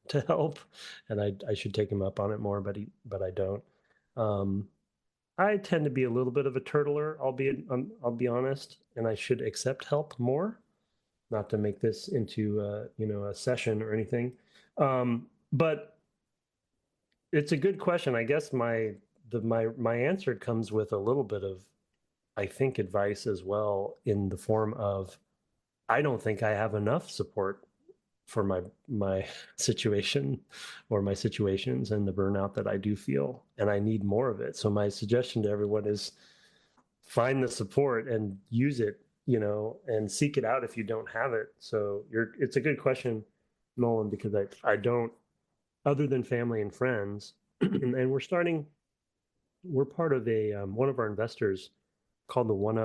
to help, and I should take him up on it more, but I don't. Um, I tend to be a little bit of a turtler, I'll be honest, and I should accept help more. Not to make this into a session or anything, but it's a good question. I guess my answer comes with a little bit of, I think, advice as well, in the form of I don't think I have enough support for my situation or my situations and the burnout that I do feel, and I need more of it. So my suggestion to everyone is find the support and use it, and seek it out if you don't have it. So it's a good question, Nolan, because I don't, other than family and friends, and we're part of one of our investors called the One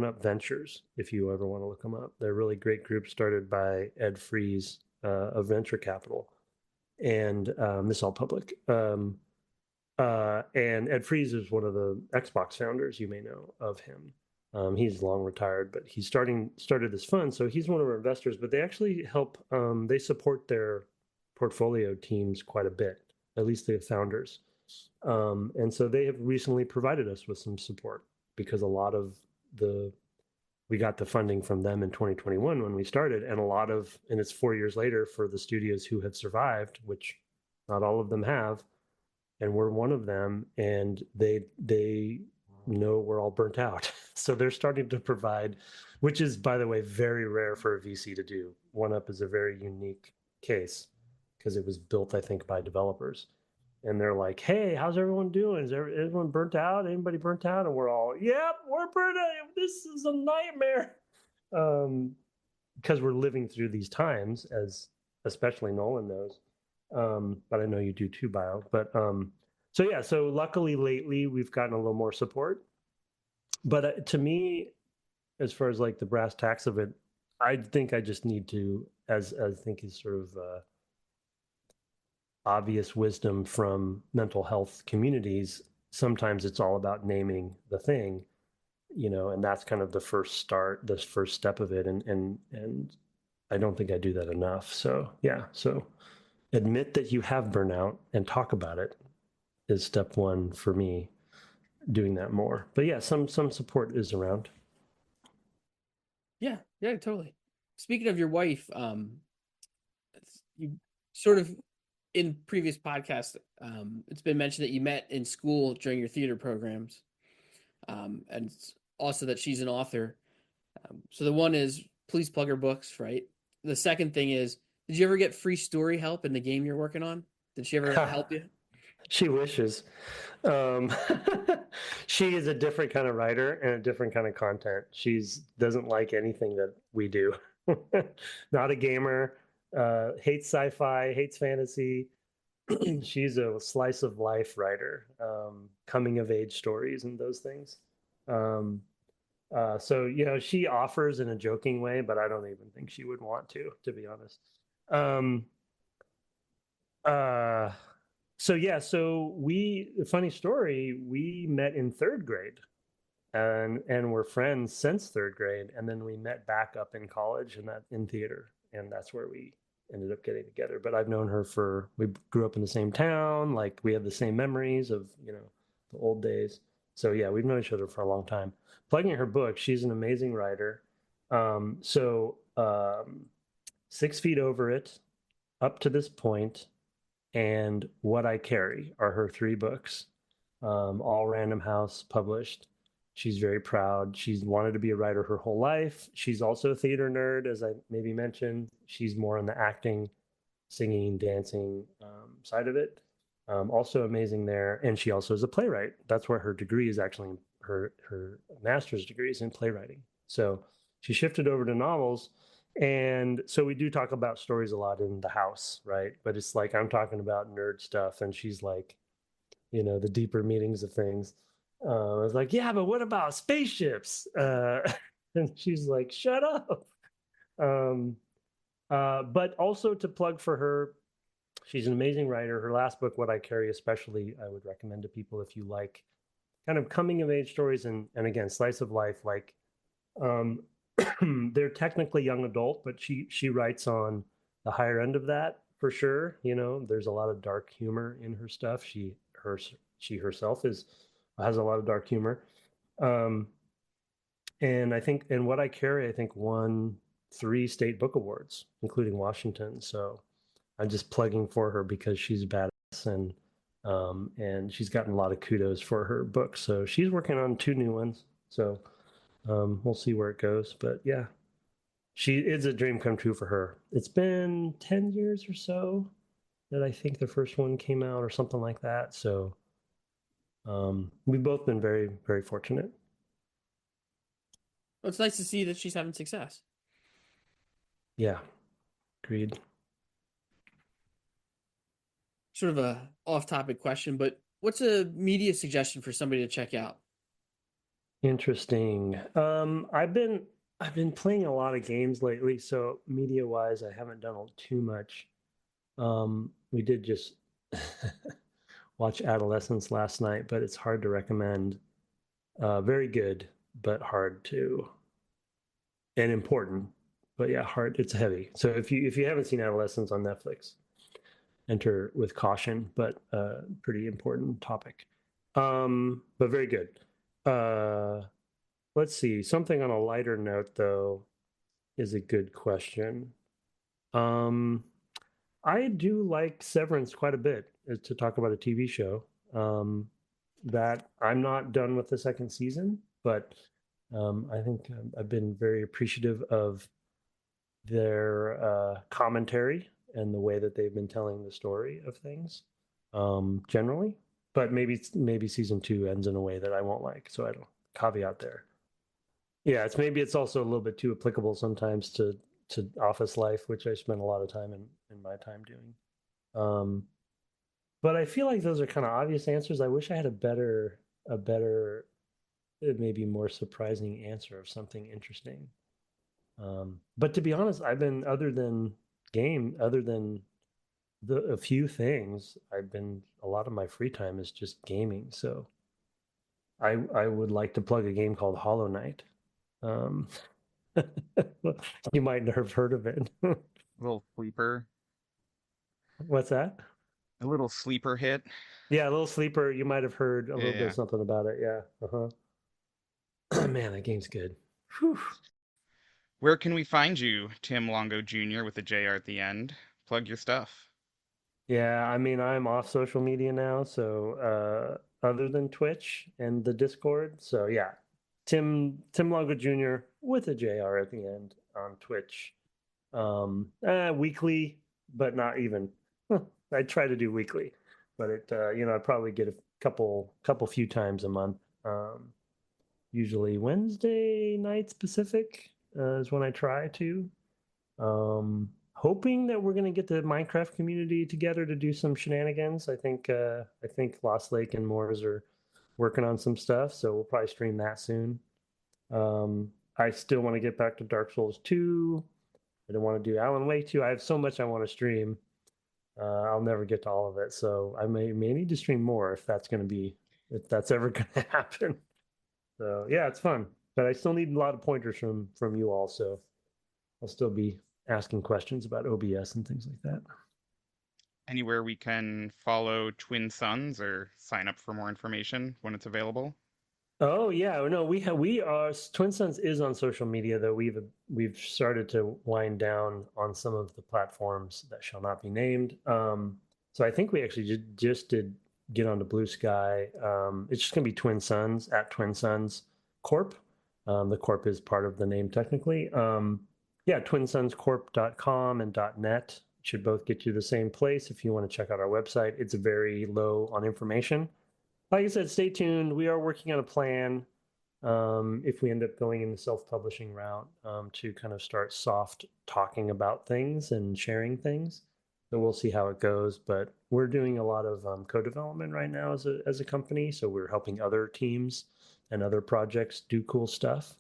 Up Ventures. If you ever want to look them up, they're a really great group started by Ed Fries of Venture Capital, and this is all public. And Ed Fries is one of the Xbox founders. You may know of him. He's long retired, but he started this fund, so he's one of our investors. But they actually help. They support their portfolio teams quite a bit, at least the founders. And so they have recently provided us with some support, because a lot of we got the funding from them in 2021 when we started, and it's 4 years later for the studios who have survived, which not all of them have, and we're one of them, and they know we're all burnt out. So they're starting to provide, which is, by the way, very rare for a VC to do. One Up is a very unique case. because it was built, I think, by developers. And they're like, "Hey, how's everyone doing? Is everyone burnt out? Anybody burnt out?" And we're all, "Yep, we're burnt out. This is a nightmare." Because we're living through these times, as especially Nolan knows. But I know you do too, Bio. But so yeah, so luckily lately we've gotten a little more support. But to me, as far as like the brass tacks of it, I think I just need to, as I think is sort of obvious wisdom from mental health communities, sometimes it's all about naming the thing, and that's kind of the first step of it. And I don't think I do that enough. So yeah, so admit that you have burnout and talk about it is step one for me, doing that more. But yeah, some support is around. Yeah, totally. Speaking of your wife, you sort of in previous podcasts, it's been mentioned that you met in school during your theater programs, and also that she's an author. So the one is please plug her books, right? The second thing is, did you ever get free story help in the game you're working on? Did she ever help you? She wishes. Um, she is a different kind of writer and a different kind of content. She's doesn't like anything that we do. Not a gamer. Hates sci-fi. Hates fantasy. She's a slice of life writer. Coming of age stories and those things. So she offers in a joking way, but I don't even think she would want to be honest. Um, uh, funny story, we met in third grade and we're friends since third grade. And then we met back up in college and that in theater. And that's where we ended up getting together. But I've known her we grew up in the same town. Like we have the same memories of, the old days. So yeah, we've known each other for a long time. Plugging her book, she's an amazing writer. 6 Feet Over It, up to this point, and What I Carry are her 3 books, all Random House published. She's very proud. She's wanted to be a writer her whole life. She's also a theater nerd, as I maybe mentioned. She's more on the acting, singing, dancing side of it. Also amazing there. And she also is a playwright. That's where her degree is actually, her master's degree is in playwriting. So she shifted over to novels. And so we do talk about stories a lot in the house, right? But it's like I'm talking about nerd stuff, and she's like, the deeper meanings of things. I was like, yeah, but what about spaceships? And she's like, shut up. But also to plug for her, she's an amazing writer. Her last book, What I Carry, especially, I would recommend to people if you like kind of coming of age stories and again, slice of life, like they're technically young adult, but she writes on the higher end of that for sure. There's a lot of dark humor in her stuff. She herself has a lot of dark humor. And I think, and What I Carry, I think won 3 state book awards, including Washington. So I'm just plugging for her because she's badass and she's gotten a lot of kudos for her books. So she's working on 2 new ones. So we'll see where it goes. But yeah, it's a dream come true for her. It's been 10 years or so that I think the first one came out or something like that. So we've both been very, very fortunate. Well, it's nice to see that she's having success. Yeah, agreed. Sort of a off-topic question, but what's a media suggestion for somebody to check out? Interesting. I've been playing a lot of games lately, so media-wise, I haven't done too much. We did just watch Adolescence last night, but it's hard to recommend. Very good, but hard to, and important, but yeah, hard. It's heavy. So if you haven't seen Adolescence on Netflix, enter with caution, but pretty important topic. But very good. Let's see. Something on a lighter note, though, is a good question. I do like Severance quite a bit to talk about a TV show. That I'm not done with the second season, but I think I've been very appreciative of their commentary and the way that they've been telling the story of things, generally. But maybe season 2 ends in a way that I won't like. So I don't caveat there. Yeah, it's also a little bit too applicable sometimes to office life, which I spend a lot of time in my time doing. But I feel like those are kind of obvious answers. I wish I had a better, maybe more surprising answer of something interesting. But to be honest, other than a few things, a lot of my free time is just gaming. So I would like to plug a game called Hollow Knight. You might have heard of it. A little sleeper. What's that? A little sleeper hit. Yeah, a little sleeper. You might have heard a little bit of something about it. Yeah. Man, that game's good. Whew. Where can we find you, Tim Longo Jr. with a JR at the end? Plug your stuff. Yeah, I mean, I'm off social media now, so other than Twitch and the Discord. So yeah, Tim Longo Jr. with a JR at the end on Twitch. Weekly, but not even. I try to do weekly, but I probably get a few times a month. Usually Wednesday nights Pacific is when I try to. Hoping that we're going to get the Minecraft community together to do some shenanigans. I think Lost Lake and Moors are working on some stuff, so we'll probably stream that soon. I still want to get back to Dark Souls 2. I don't want to do Alan Wake 2. I have so much I want to stream. I'll never get to all of it, so I may need to stream more if that's ever going to happen. So yeah, it's fun, but I still need a lot of pointers from you all. So I'll still be asking questions about OBS and things like that. Anywhere we can follow Twin Suns or sign up for more information when it's available? Oh yeah, no, we are Twin Suns is on social media, though we've started to wind down on some of the platforms that shall not be named. So I think we actually just did get onto Blue Sky. It's just gonna be Twin Suns at Twin Suns Corp. The Corp is part of the name technically. Yeah, twinsunscorp.com and .net should both get you the same place if you want to check out our website. It's very low on information. Like I said, stay tuned. We are working on a plan, if we end up going in the self-publishing route, to kind of start soft talking about things and sharing things. So we'll see how it goes. But we're doing a lot of co-development right now as a company. So we're helping other teams and other projects do cool stuff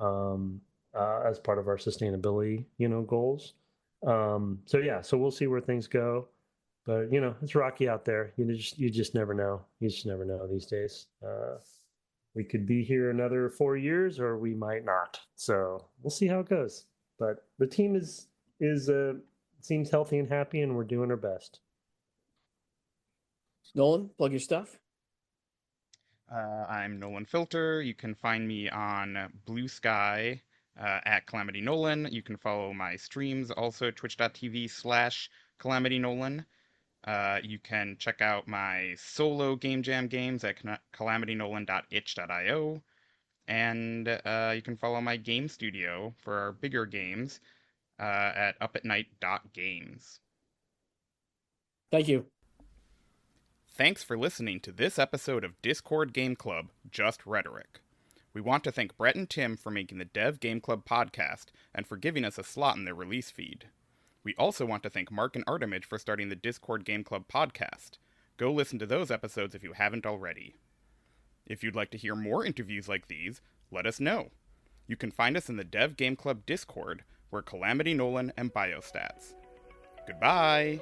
as part of our sustainability, goals. So we'll see where things go. But it's rocky out there. You just never know. You just never know these days. We could be here another 4 years, or we might not. So we'll see how it goes. But the team seems healthy and happy, and we're doing our best. Nolan, plug your stuff. I'm Nolan Filter. You can find me on Blue Sky at Calamity Nolan. You can follow my streams also twitch.tv/Calamity Nolan. You can check out my solo Game Jam games at calamitynolan.itch.io. And you can follow my game studio for our bigger games at upatnight.games. Thank you. Thanks for listening to this episode of Discord Game Club, Just Rhetoric. We want to thank Brett and Tim for making the Dev Game Club podcast and for giving us a slot in their release feed. We also want to thank Mark and Artemage for starting the Discord Game Club podcast. Go listen to those episodes if you haven't already. If you'd like to hear more interviews like these, let us know. You can find us in the Dev Game Club Discord, where Calamity Nolan and Biostats. Goodbye!